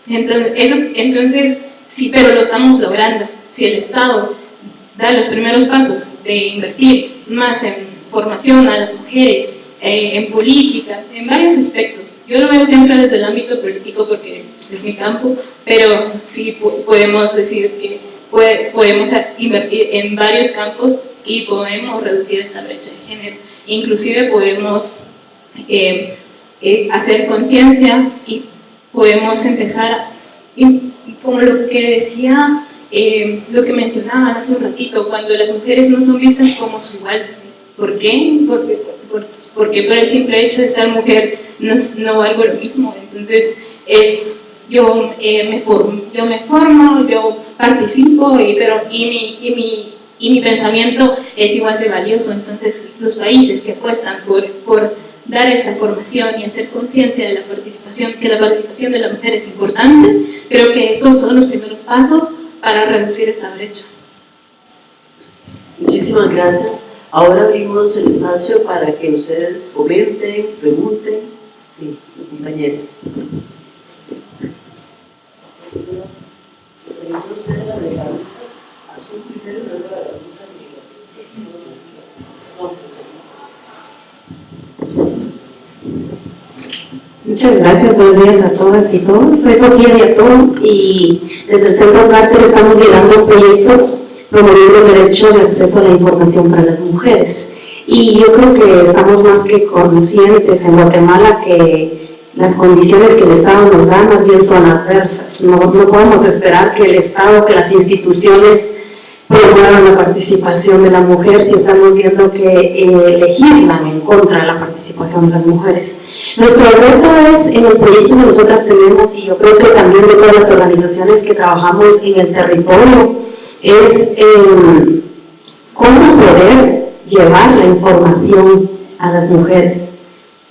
Entonces sí, pero lo estamos logrando. Si el Estado da los primeros pasos de invertir más en formación a las mujeres, en política, en varios aspectos. Yo lo veo siempre desde el ámbito político porque es mi campo, pero sí podemos decir que podemos invertir en varios campos y podemos reducir esta brecha de género. Inclusive podemos hacer conciencia y podemos empezar, como lo que decía, lo que mencionaban hace un ratito, cuando las mujeres no son vistas como su igual. ¿Por qué? Porque por el simple hecho de ser mujer no valgo lo mismo. Entonces yo me formo, yo participo, y y mi pensamiento es igual de valioso. Entonces, los países que apuestan por dar esta formación y hacer conciencia de la participación, que la participación de la mujer es importante, creo que estos son los primeros pasos para reducir esta brecha. Muchísimas gracias. Ahora abrimos el espacio para que ustedes comenten, pregunten. Sí, compañera. Muchas gracias, buenos días a todas y todos. Soy Sofía Viatón y desde el Centro Carter estamos liderando un proyecto promoviendo el derecho de acceso a la información para las mujeres. Y yo creo que estamos más que conscientes en Guatemala que las condiciones que el Estado nos da más bien son adversas. No podemos esperar que el Estado, que las instituciones promuevan la participación de la mujer si estamos viendo que legislan en contra de la participación de las mujeres. Nuestro reto es, en el proyecto que nosotras tenemos, y yo creo que también de todas las organizaciones que trabajamos en el territorio, es cómo poder llevar la información a las mujeres,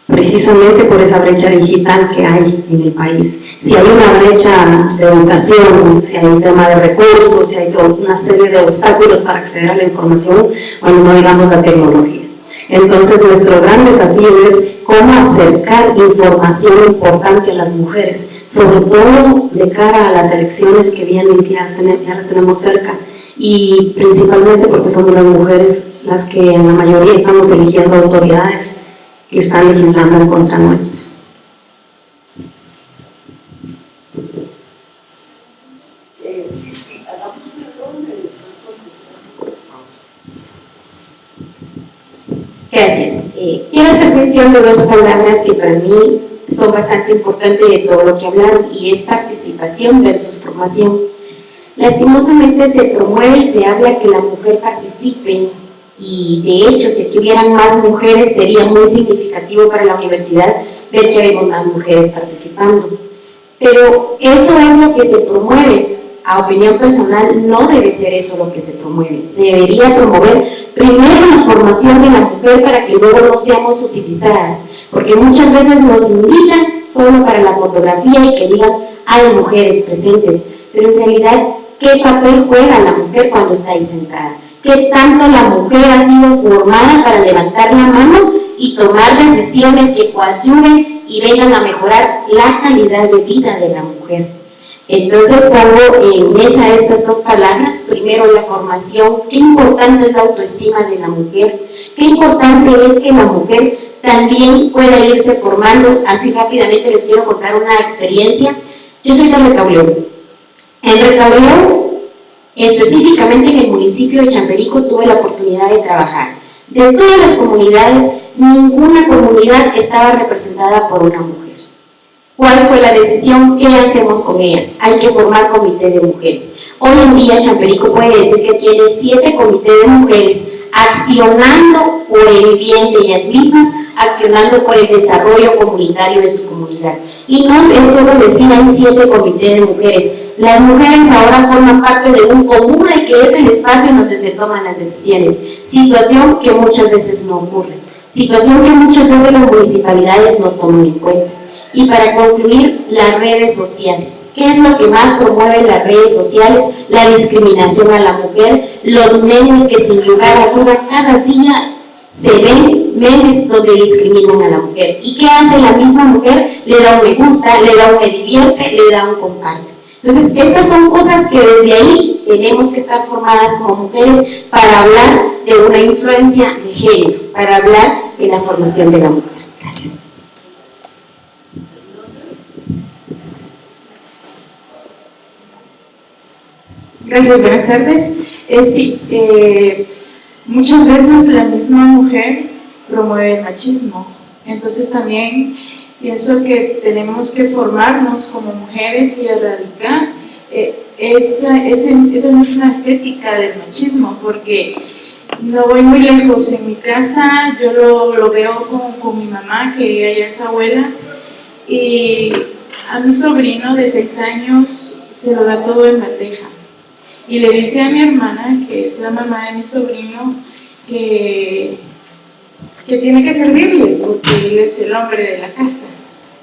precisamente por esa brecha digital que hay en el país. Si hay una brecha de educación, si hay un tema de recursos, si hay toda una serie de obstáculos para acceder a la información, bueno, no digamos la tecnología. Entonces, nuestro gran desafío es cómo acercar información importante a las mujeres, sobre todo de cara a las elecciones que vienen, que ya las tenemos cerca, y principalmente porque somos las mujeres las que en la mayoría estamos eligiendo autoridades que están legislando en contra nuestra. Sí, hagamos una ronda y después contestamos. Gracias. Quiero hacer mención de dos palabras que para mí son bastante importantes de todo lo que hablaron, y es participación versus formación. Lastimosamente se promueve y se habla que la mujer participe, y de hecho, si aquí hubieran más mujeres sería muy significativo para la universidad ver que vemos más mujeres participando. Pero eso es lo que se promueve. A opinión personal, no debe ser eso lo que se promueve. Se debería promover primero la formación de la mujer para que luego no seamos utilizadas, porque muchas veces nos invitan solo para la fotografía y que digan hay mujeres presentes, pero en realidad, ¿qué papel juega la mujer cuando está ahí sentada? ¿Qué tanto la mujer ha sido formada para levantar la mano y tomar decisiones que coadyuven y vengan a mejorar la calidad de vida de la mujer? Entonces pongo en mesa estas dos palabras. Primero, la formación. Qué importante es la autoestima de la mujer, qué importante es que la mujer también pueda irse formando. Así rápidamente les quiero contar una experiencia. Yo soy de Recableo. En Recableo, específicamente en el municipio de Champerico, tuve la oportunidad de trabajar. De todas las comunidades, ninguna comunidad estaba representada por una mujer. ¿Cuál fue la decisión? ¿Qué hacemos con ellas? Hay que formar comité de mujeres. Hoy en día Champerico puede decir que tiene 7 comités de mujeres accionando por el bien de ellas mismas, accionando por el desarrollo comunitario de su comunidad. Y no es solo decir hay 7 comités de mujeres. Las mujeres ahora forman parte de un común que es el espacio en donde se toman las decisiones. Situación que muchas veces no ocurre. Situación que muchas veces las municipalidades no toman en cuenta. Y para concluir, las redes sociales. ¿Qué es lo que más promueve las redes sociales? La discriminación a la mujer, los memes que sin lugar a duda cada día se ven memes donde discriminan a la mujer. ¿Y qué hace la misma mujer? Le da un me gusta, le da un me divierte, le da un comparte. Entonces, estas son cosas que desde ahí tenemos que estar formadas como mujeres para hablar de una influencia de género, para hablar de la formación de la mujer. Gracias. Gracias, buenas tardes. Muchas veces la misma mujer promueve el machismo, entonces también pienso que tenemos que formarnos como mujeres y erradicar esa misma estética del machismo, porque no voy muy lejos. En mi casa yo lo veo con mi mamá, que ella es abuela, y a mi sobrino de 6 años se lo da todo en bandeja. y le dice a mi hermana, que es la mamá de mi sobrino, que tiene que servirle porque él es el hombre de la casa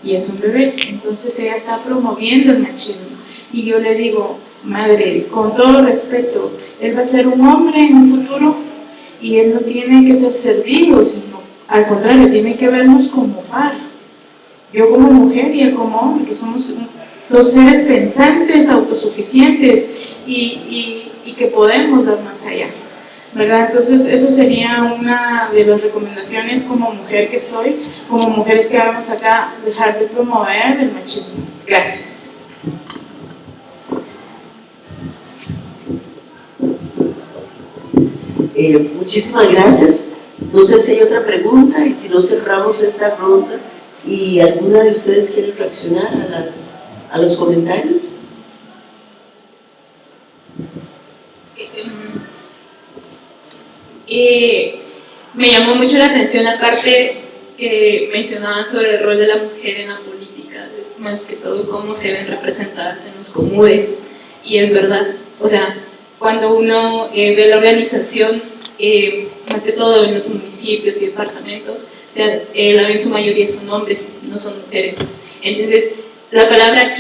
y es un bebé. Entonces ella está promoviendo el machismo. Y yo le digo, madre, con todo respeto, él va a ser un hombre en un futuro y él no tiene que ser servido, sino al contrario, tiene que vernos como par. Yo como mujer y él como hombre, que somos dos seres pensantes, autosuficientes y que podemos dar más allá, ¿verdad? Entonces eso sería una de las recomendaciones como mujer que soy, como mujeres que vamos acá, dejar de promover el machismo. Gracias. Muchísimas gracias. No sé si hay otra pregunta, y si no, cerramos esta ronda y alguna de ustedes quiere reaccionar a los comentarios. Me llamó mucho la atención la parte que mencionaban sobre el rol de la mujer en la política, más que todo cómo se ven representadas en los comunes, y es verdad, o sea, cuando uno ve la organización, más que todo en los municipios y departamentos, o sea, en su mayoría son hombres, no son mujeres. Entonces, la palabra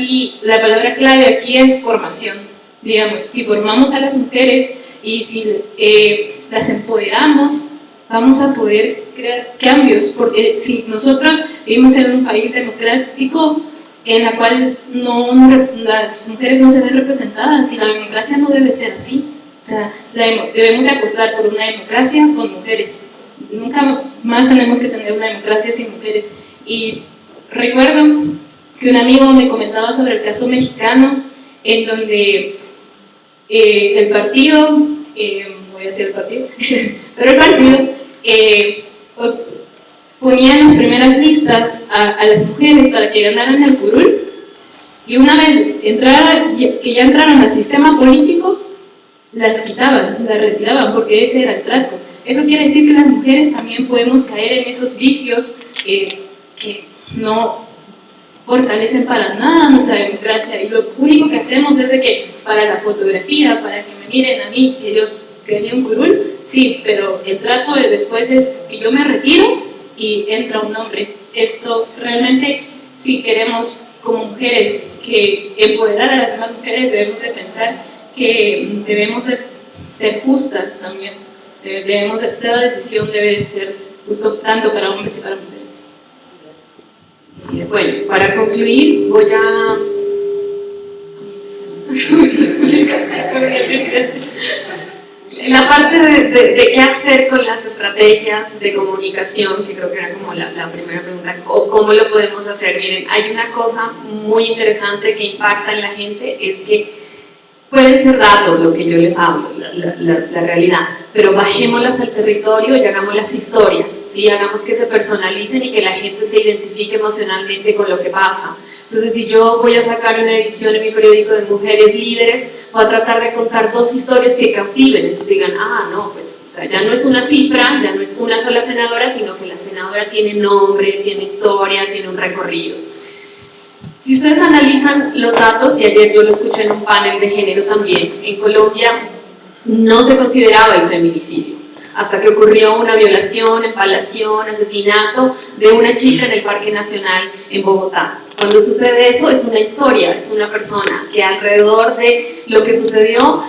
clave aquí es formación. Digamos, si formamos a las mujeres y si las empoderamos, vamos a poder crear cambios, porque si nosotros vivimos en un país democrático en la cual las mujeres no se ven representadas, y la democracia no debe ser así. O sea, debemos de apostar por una democracia con mujeres. Nunca más tenemos que tener una democracia sin mujeres. Y recuerdo que un amigo me comentaba sobre el caso mexicano, en donde el partido, voy a decir el partido, pero el partido ponía en las primeras listas a las mujeres para que ganaran el curul, y una vez que ya entraron al sistema político, las quitaban, las retiraban, porque ese era el trato. Eso quiere decir que las mujeres también podemos caer en esos vicios que no fortalecen para nada nuestra democracia, y lo único que hacemos es de que para la fotografía, para que me miren a mí que yo gané un curul, sí, pero el trato después es que yo me retiro y entra un hombre. Esto realmente, si queremos como mujeres que empoderar a las demás mujeres, debemos de pensar que debemos de ser justas también. Toda decisión debe ser justo tanto para hombres y para mujeres. Bueno, para concluir voy a... La parte de qué hacer con las estrategias de comunicación, que creo que era como la primera pregunta, o cómo lo podemos hacer. Miren, hay una cosa muy interesante que impacta en la gente, es que pueden ser datos lo que yo les hablo, la realidad, pero bajémoslas al territorio y hagamos las historias, ¿sí? Hagamos que se personalicen y que la gente se identifique emocionalmente con lo que pasa. Entonces, si yo voy a sacar una edición en mi periódico de mujeres líderes, voy a tratar de contar dos historias que cautiven. Entonces digan, no, pues, o sea, ya no es una cifra, ya no es una sola senadora, sino que la senadora tiene nombre, tiene historia, tiene un recorrido. Si ustedes analizan los datos, y ayer yo lo escuché en un panel de género también, en Colombia no se consideraba el feminicidio, hasta que ocurrió una violación, empalación, asesinato de una chica en el Parque Nacional en Bogotá. Cuando sucede eso, es una historia, es una persona que alrededor de lo que sucedió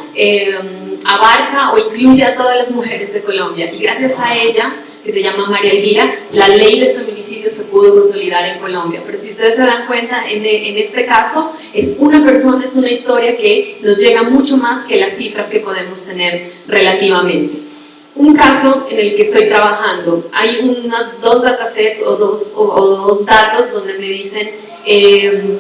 abarca o incluye a todas las mujeres de Colombia, y gracias a ella, que se llama María Elvira, la ley del feminicidio se pudo consolidar en Colombia. Pero si ustedes se dan cuenta, en este caso, es una persona, es una historia que nos llega mucho más que las cifras que podemos tener relativamente. Un caso en el que estoy trabajando, hay unos dos datasets o dos datos donde me dicen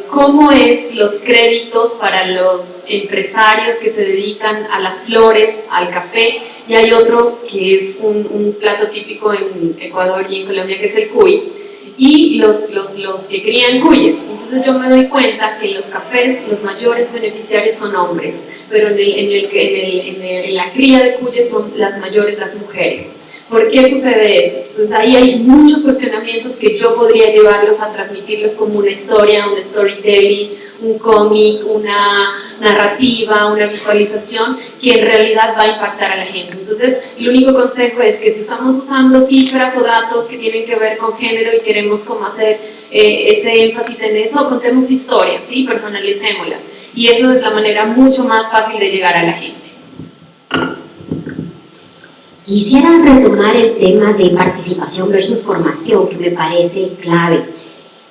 cómo es los créditos para los empresarios que se dedican a las flores, al café, y hay otro que es un plato típico en Ecuador y en Colombia, que es el cuy, y los que crían cuyes. Entonces yo me doy cuenta que en los cafés los mayores beneficiarios son hombres, pero en la cría de cuyes son las mayores las mujeres. ¿Por qué sucede eso? Entonces ahí hay muchos cuestionamientos que yo podría llevarlos a transmitirlos como una historia, un storytelling, un cómic, una narrativa, una visualización que en realidad va a impactar a la gente. Entonces, el único consejo es que si estamos usando cifras o datos que tienen que ver con género y queremos como hacer ese énfasis en eso, contemos historias, ¿sí? Personalicémoslas. Y eso es la manera mucho más fácil de llegar a la gente. Quisiera retomar el tema de participación versus formación, que me parece clave.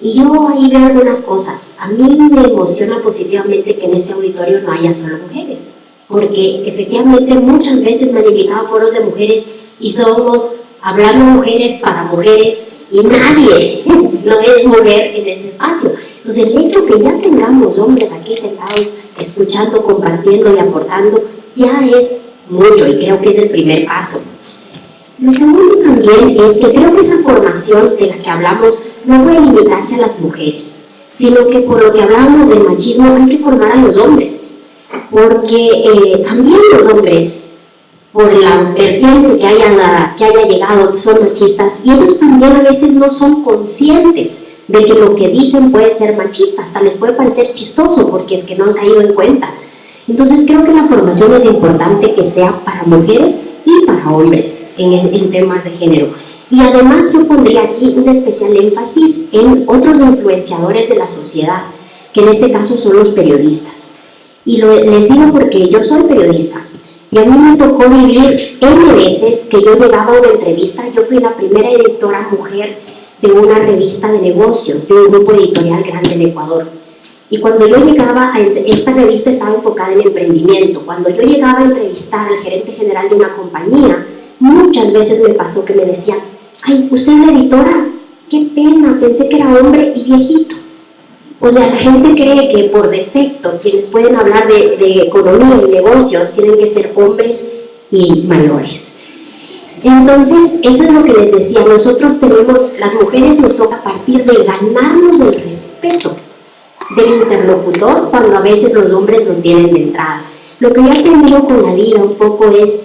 Y yo ahí veo algunas cosas. A mí me emociona positivamente que en este auditorio no haya solo mujeres, porque efectivamente muchas veces me han invitado a foros de mujeres y somos hablando mujeres para mujeres y nadie no es mujer en ese espacio. Entonces el hecho que ya tengamos hombres aquí sentados, escuchando, compartiendo y aportando, ya es mucho y creo que es el primer paso. Lo segundo también es que creo que esa formación de la que hablamos no puede limitarse a las mujeres, sino que por lo que hablábamos del machismo hay que formar a los hombres, porque también los hombres, por la vertiente que haya llegado, son machistas, y ellos también a veces no son conscientes de que lo que dicen puede ser machista, hasta les puede parecer chistoso porque es que no han caído en cuenta. Entonces creo que la formación es importante que sea para mujeres y para hombres en temas de género. Y además yo pondría aquí un especial énfasis en otros influenciadores de la sociedad, que en este caso son los periodistas. Y les digo porque yo soy periodista y a mí me tocó vivir N veces que yo llegaba a una entrevista. Yo fui la primera editora mujer de una revista de negocios, de un grupo editorial grande en Ecuador. Y cuando yo llegaba, esta revista estaba enfocada en emprendimiento. Cuando yo llegaba a entrevistar al gerente general de una compañía, muchas veces me pasó que me decían: ay, ¿usted es la editora? Qué pena, pensé que era hombre y viejito. O sea, la gente cree que por defecto quienes pueden hablar de economía y negocios tienen que ser hombres y mayores. Entonces, eso es lo que les decía, nosotros tenemos, las mujeres nos toca partir de ganarnos el respeto del interlocutor cuando a veces los hombres lo tienen de entrada. Lo que yo he aprendido con la vida un poco es,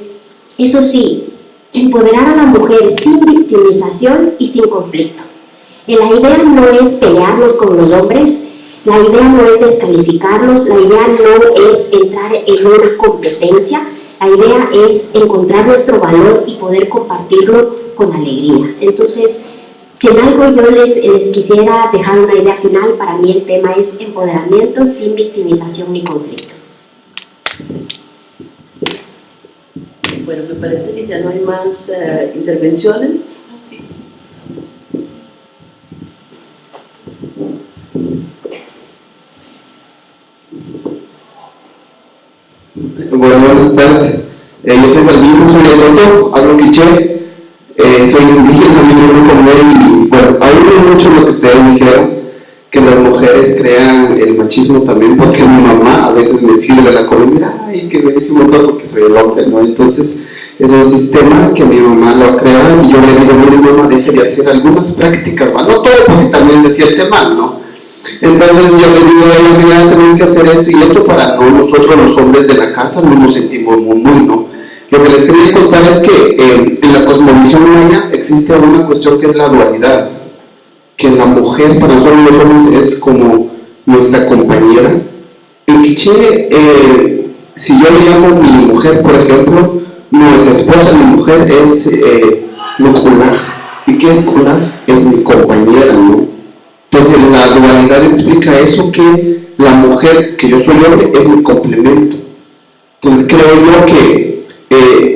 eso sí, empoderar a la mujer sin victimización y sin conflicto. La idea no es pelearnos con los hombres, la idea no es descalificarlos, la idea no es entrar en una competencia, la idea es encontrar nuestro valor y poder compartirlo con alegría. Entonces, si en algo yo les quisiera dejar una idea final, para mí el tema es empoderamiento sin victimización ni conflicto. Bueno, me parece que ya no hay más intervenciones. Sí. Bueno, buenas tardes. Yo soy Valdino, soy de Toto, hablo quiché, soy indígena, mi grupo y bueno, hablo mucho lo que ustedes dijeron, que las mujeres crean el machismo también, porque mi mamá a veces me sirve la comida, mira, ay, que me dice un montón porque soy el hombre, ¿no? Entonces, es un sistema que mi mamá lo ha creado y yo le digo, mire, mamá, deje de hacer algunas prácticas, ¿no? No todo, porque también se siente mal, ¿no? Entonces yo le digo a ella, mira, tenés que hacer esto y esto para no, nosotros los hombres de la casa no nos sentimos muy, ¿no? Lo que les quería contar es que en la cosmovisión maya existe una cuestión que es la dualidad, que la mujer para nosotros los hombres es como nuestra compañera. En quiché, si yo le llamo mi mujer, por ejemplo, no es esposa ni mujer, es nukulaj. ¿Y qué es kulaj? Es mi compañera, ¿no? Entonces la dualidad explica eso, que la mujer, que yo soy hombre, es mi complemento. Entonces creo yo que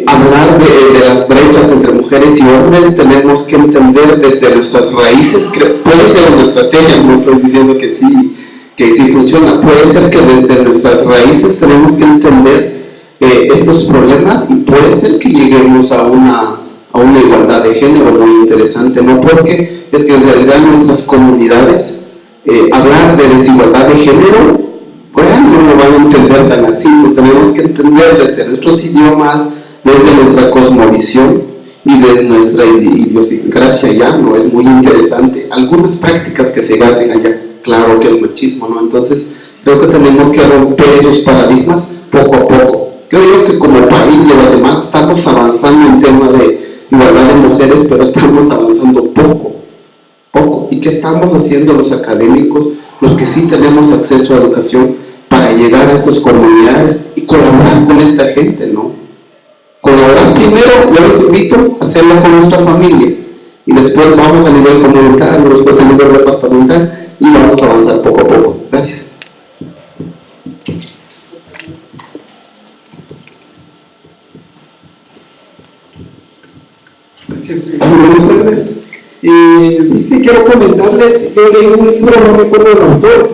hablar de las brechas entre mujeres y hombres tenemos que entender desde nuestras raíces. Puede ser una estrategia, no estoy diciendo que sí funciona, puede ser que desde nuestras raíces tenemos que entender estos problemas y puede ser que lleguemos a una igualdad de género muy interesante, ¿no? Porque es que en realidad en nuestras comunidades hablar de desigualdad de género, bueno, no lo van a entender tan así, pues tenemos que entender desde nuestros idiomas, desde nuestra cosmovisión y desde nuestra idiosincrasia ya, ¿no? Es muy interesante. Algunas prácticas que se hacen allá, claro que es machismo, ¿no? Entonces, creo que tenemos que romper esos paradigmas poco a poco. Creo yo que como país de Guatemala estamos avanzando en tema de igualdad de mujeres, pero estamos avanzando poco. ¿Y qué estamos haciendo los académicos, los que sí tenemos acceso a educación, para para llegar a estas comunidades y colaborar con esta gente, ¿no? Colaborar primero, yo les invito a hacerlo con nuestra familia y después vamos a nivel comunitario, después a nivel departamental y vamos a avanzar poco a poco. Gracias. Gracias, buenas tardes. Sí, quiero comentarles, yo leí un libro, no recuerdo el autor,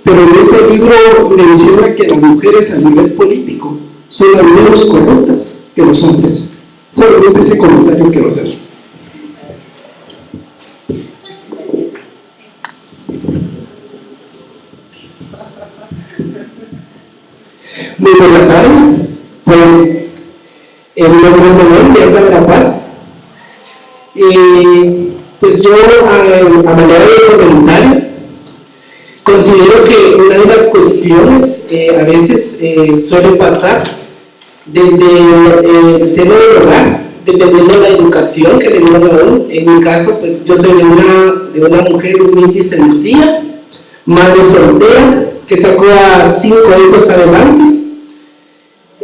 pero en ese libro menciona que las mujeres a nivel político son las menos corruptas que los hombres. Solamente ese comentario quiero hacer. Muy buena tarde, pues en el nombre de La Paz. Pues yo, a manera de comentario, considero que una de las cuestiones a veces suele pasar desde el seno del hogar, dependiendo de la educación que le dieron a uno. En mi caso, pues yo soy de una mujer humilde y sencilla, madre soltera, que sacó a 5 hijos adelante.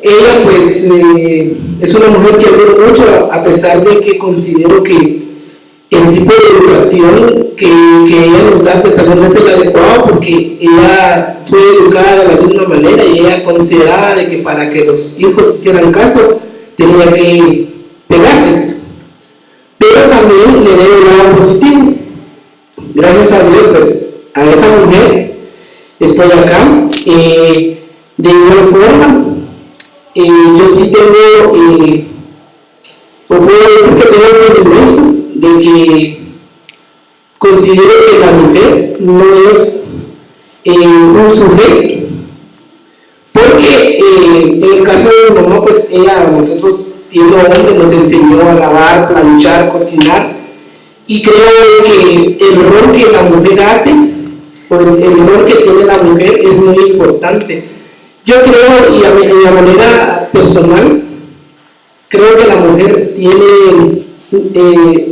Ella pues es una mujer que admiro mucho, a pesar de que considero que el tipo de educación que ella nos da pues también no es el adecuado, porque ella fue educada de la misma manera y ella consideraba de que para que los hijos hicieran caso tenía que pegarles, pero también le veo un lado positivo. Gracias a Dios, pues a esa mujer estoy acá. De igual forma, yo sí tengo, o puedo decir que tengo el privilegio de que considero que la mujer no es un sujeto, porque en el caso de mi mamá, pues ella, nosotros siendo hombres, nos enseñó a lavar, planchar, cocinar, y creo que el rol que la mujer hace, o el rol que tiene la mujer es muy importante. Yo creo, y de manera personal, creo que la mujer tiene,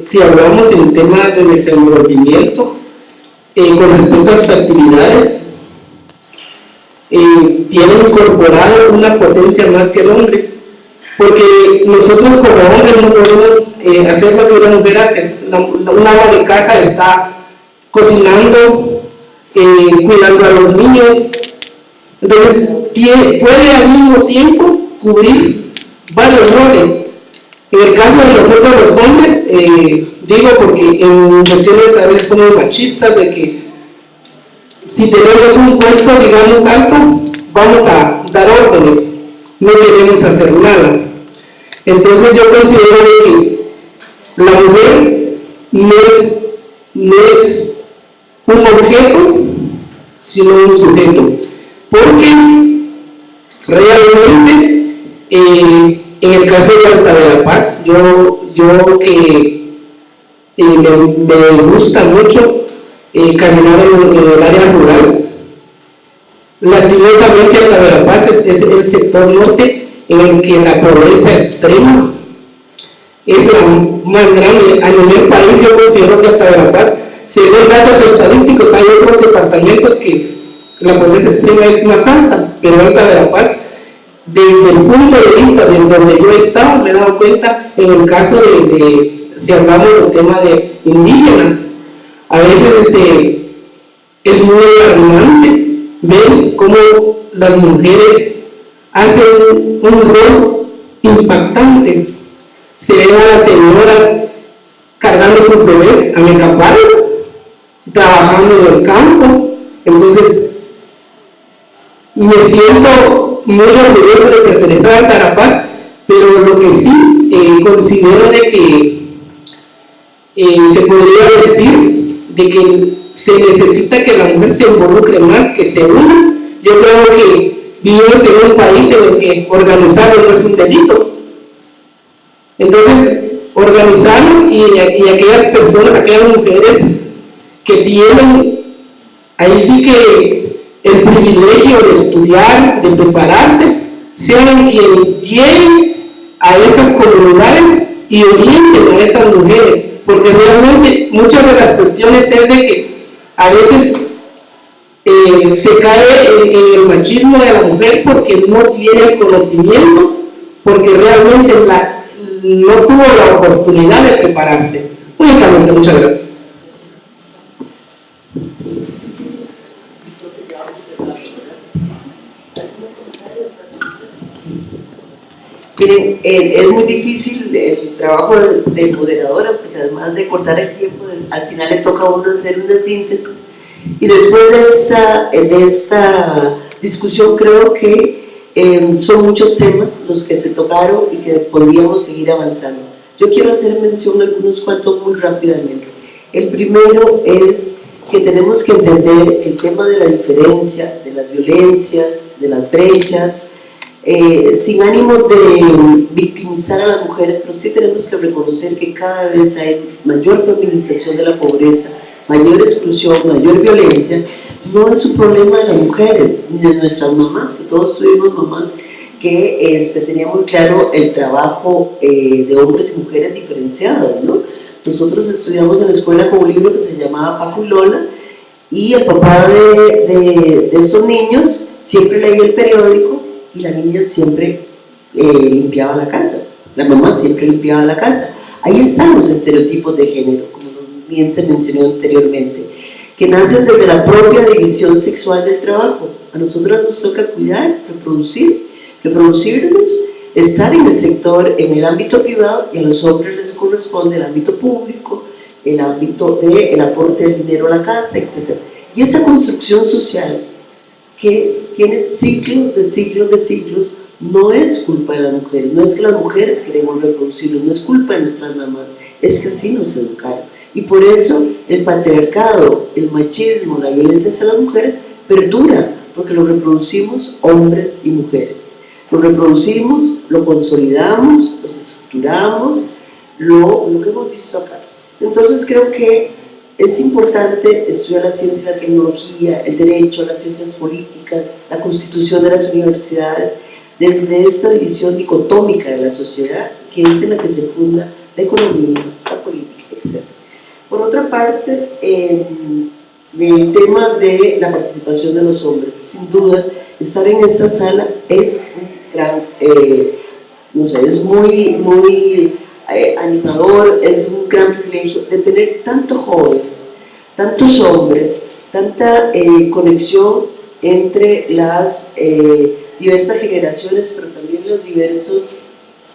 si hablamos en tema de desenvolvimiento, con respecto a sus actividades, tiene incorporado una potencia más que el hombre, porque nosotros como hombres no podemos hacer lo que una mujer hace. Una ama de casa está cocinando, cuidando a los niños, entonces puede al mismo tiempo cubrir varios roles. En el caso de nosotros los hombres, digo porque en cuestiones a veces somos machistas, de que si tenemos un puesto, digamos, alto, vamos a dar órdenes, no queremos hacer nada. Entonces yo considero que la mujer no es un objeto, sino un sujeto, porque realmente en el caso de Alta Verapaz, yo que me gusta mucho caminar en el área rural, lastimosamente Alta Verapaz es el sector norte en el que la pobreza extrema es la más grande. A nivel país yo considero que Alta Verapaz, según datos estadísticos, hay otros departamentos que la pobreza extrema es más alta, pero Alta Verapaz, desde el punto de vista de donde yo he estado, me he dado cuenta, en el caso de si hablamos del tema de indígena, a veces es muy alarmante ver cómo las mujeres hacen un rol impactante. Se ven a las señoras cargando sus bebés a Mecaparo, trabajando en el campo. Entonces me siento muy orgulloso de pertenecer a Tarapaz, pero lo que sí considero de que se podría decir de que se necesita que la mujer se involucre más, que se una. Yo creo que vivimos en un país en el que organizarnos no es un delito. Entonces, organizarnos y aquellas personas, aquellas mujeres que tienen ahí sí que el privilegio de estudiar, de prepararse, sean quien lleguen a esas comunidades y orienten a estas mujeres, porque realmente muchas de las cuestiones es de que a veces se cae en el machismo de la mujer porque no tiene el conocimiento, porque realmente no tuvo la oportunidad de prepararse. Únicamente, muchas gracias. Miren, es muy difícil el trabajo de moderadora, porque además de cortar el tiempo, al final le toca a uno hacer una síntesis. Y después de esta discusión creo que son muchos temas los que se tocaron y que podríamos seguir avanzando. Yo quiero hacer mención a algunos cuantos muy rápidamente. El primero es que tenemos que entender que el tema de la diferencia, de las violencias, de las brechas, sin ánimo de victimizar a las mujeres, pero sí tenemos que reconocer que cada vez hay mayor feminización de la pobreza, mayor exclusión, mayor violencia. No es un problema de las mujeres, ni de nuestras mamás, que todos tuvimos mamás que tenían muy claro el trabajo de hombres y mujeres diferenciados, ¿no? Nosotros estudiamos en la escuela con un libro que se llamaba Paco y Lola, y el papá de estos niños siempre leía el periódico y la niña siempre limpiaba la casa, la mamá siempre limpiaba la casa. Ahí están los estereotipos de género, como bien se mencionó anteriormente, que nacen desde la propia división sexual del trabajo. A nosotras nos toca cuidar, reproducirnos, estar en el sector, en el ámbito privado, y a los hombres les corresponde el ámbito público, el ámbito del aporte del dinero a la casa, etc. Y esa construcción social que tiene siglos de siglos, no es culpa de las mujeres, no es que las mujeres queremos reproducirnos, no es culpa de nuestras mamás, es que así nos educaron. Y por eso el patriarcado, el machismo, la violencia hacia las mujeres perdura, porque lo reproducimos hombres y mujeres. Lo reproducimos, lo consolidamos, lo estructuramos, lo que hemos visto acá. Entonces creo que es importante estudiar la ciencia y la tecnología, el derecho, las ciencias políticas, la constitución de las universidades, desde esta división dicotómica de la sociedad, que es en la que se funda la economía, la política, etc. Por otra parte, el tema de la participación de los hombres, sin duda, estar en esta sala es un gran, es muy animador, es un gran privilegio de tener tantos jóvenes, tantos hombres, tanta conexión entre las diversas generaciones, pero también los diversos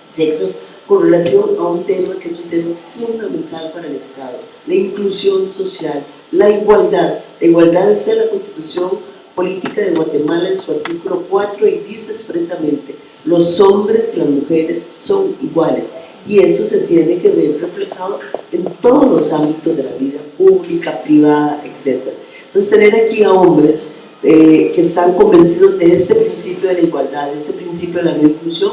sexos, con relación a un tema que es un tema fundamental para el Estado: la inclusión social, la igualdad. La igualdad está en la Constitución Política de Guatemala en su artículo 4 y dice expresamente: los hombres y las mujeres son iguales, y eso se tiene que ver reflejado en todos los ámbitos de la vida pública, privada, etc. Entonces, tener aquí a hombres que están convencidos de este principio de la igualdad, de este principio de la no inclusión,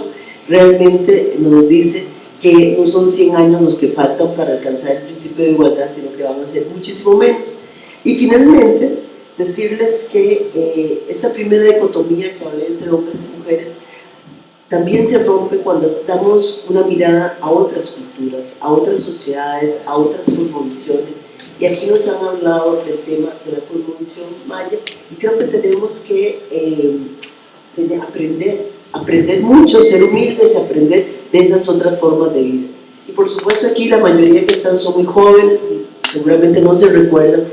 realmente nos dice que no son 100 años los que faltan para alcanzar el principio de igualdad, sino que van a ser muchísimo menos. Y finalmente, decirles que esta primera dicotomía que hablé entre hombres y mujeres también se rompe cuando damos una mirada a otras culturas, a otras sociedades, a otras cosmovisiones. Y aquí nos han hablado del tema de la cosmovisión maya, y creo que tenemos que aprender mucho, ser humildes y aprender de esas otras formas de vida. Y por supuesto aquí la mayoría que están son muy jóvenes y seguramente no se recuerdan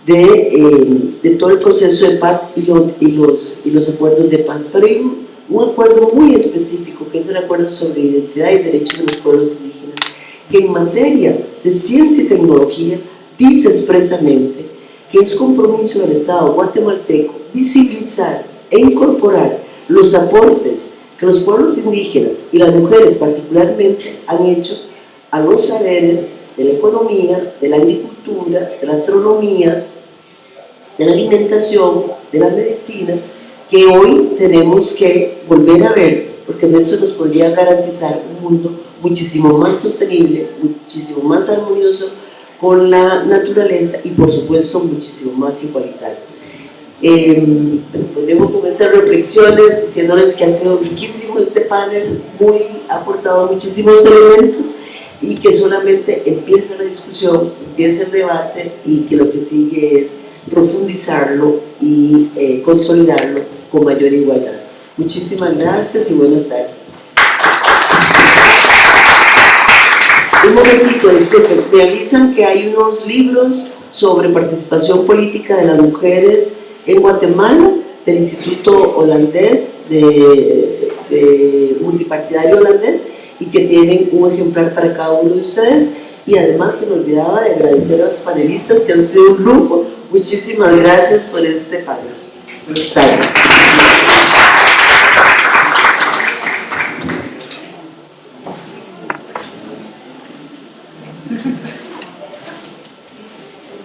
de todo el proceso de paz y los acuerdos de paz. Pero hay un acuerdo muy específico, que es el acuerdo sobre identidad y derechos de los pueblos indígenas, que en materia de ciencia y tecnología dice expresamente que es compromiso del Estado guatemalteco visibilizar e incorporar los aportes que los pueblos indígenas y las mujeres particularmente han hecho a los saberes de la economía, de la agricultura, de la astronomía, de la alimentación, de la medicina, que hoy tenemos que volver a ver, porque eso nos podría garantizar un mundo muchísimo más sostenible, muchísimo más armonioso con la naturaleza y por supuesto muchísimo más igualitario. Podemos con estas reflexiones diciéndoles que ha sido riquísimo este panel, ha aportado muchísimos elementos y que solamente empieza la discusión, empieza el debate, y que lo que sigue es profundizarlo y consolidarlo con mayor igualdad. Muchísimas gracias y buenas tardes. Un momentito, disculpen, me avisan que hay unos libros sobre participación política de las mujeres en Guatemala, del Instituto Holandés, de Multipartidario Holandés, y que tienen un ejemplar para cada uno de ustedes. Y además se me olvidaba de agradecer a los panelistas que han sido un lujo. Muchísimas gracias por este panel. Buenas tardes.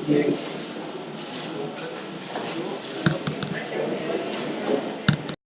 Bien.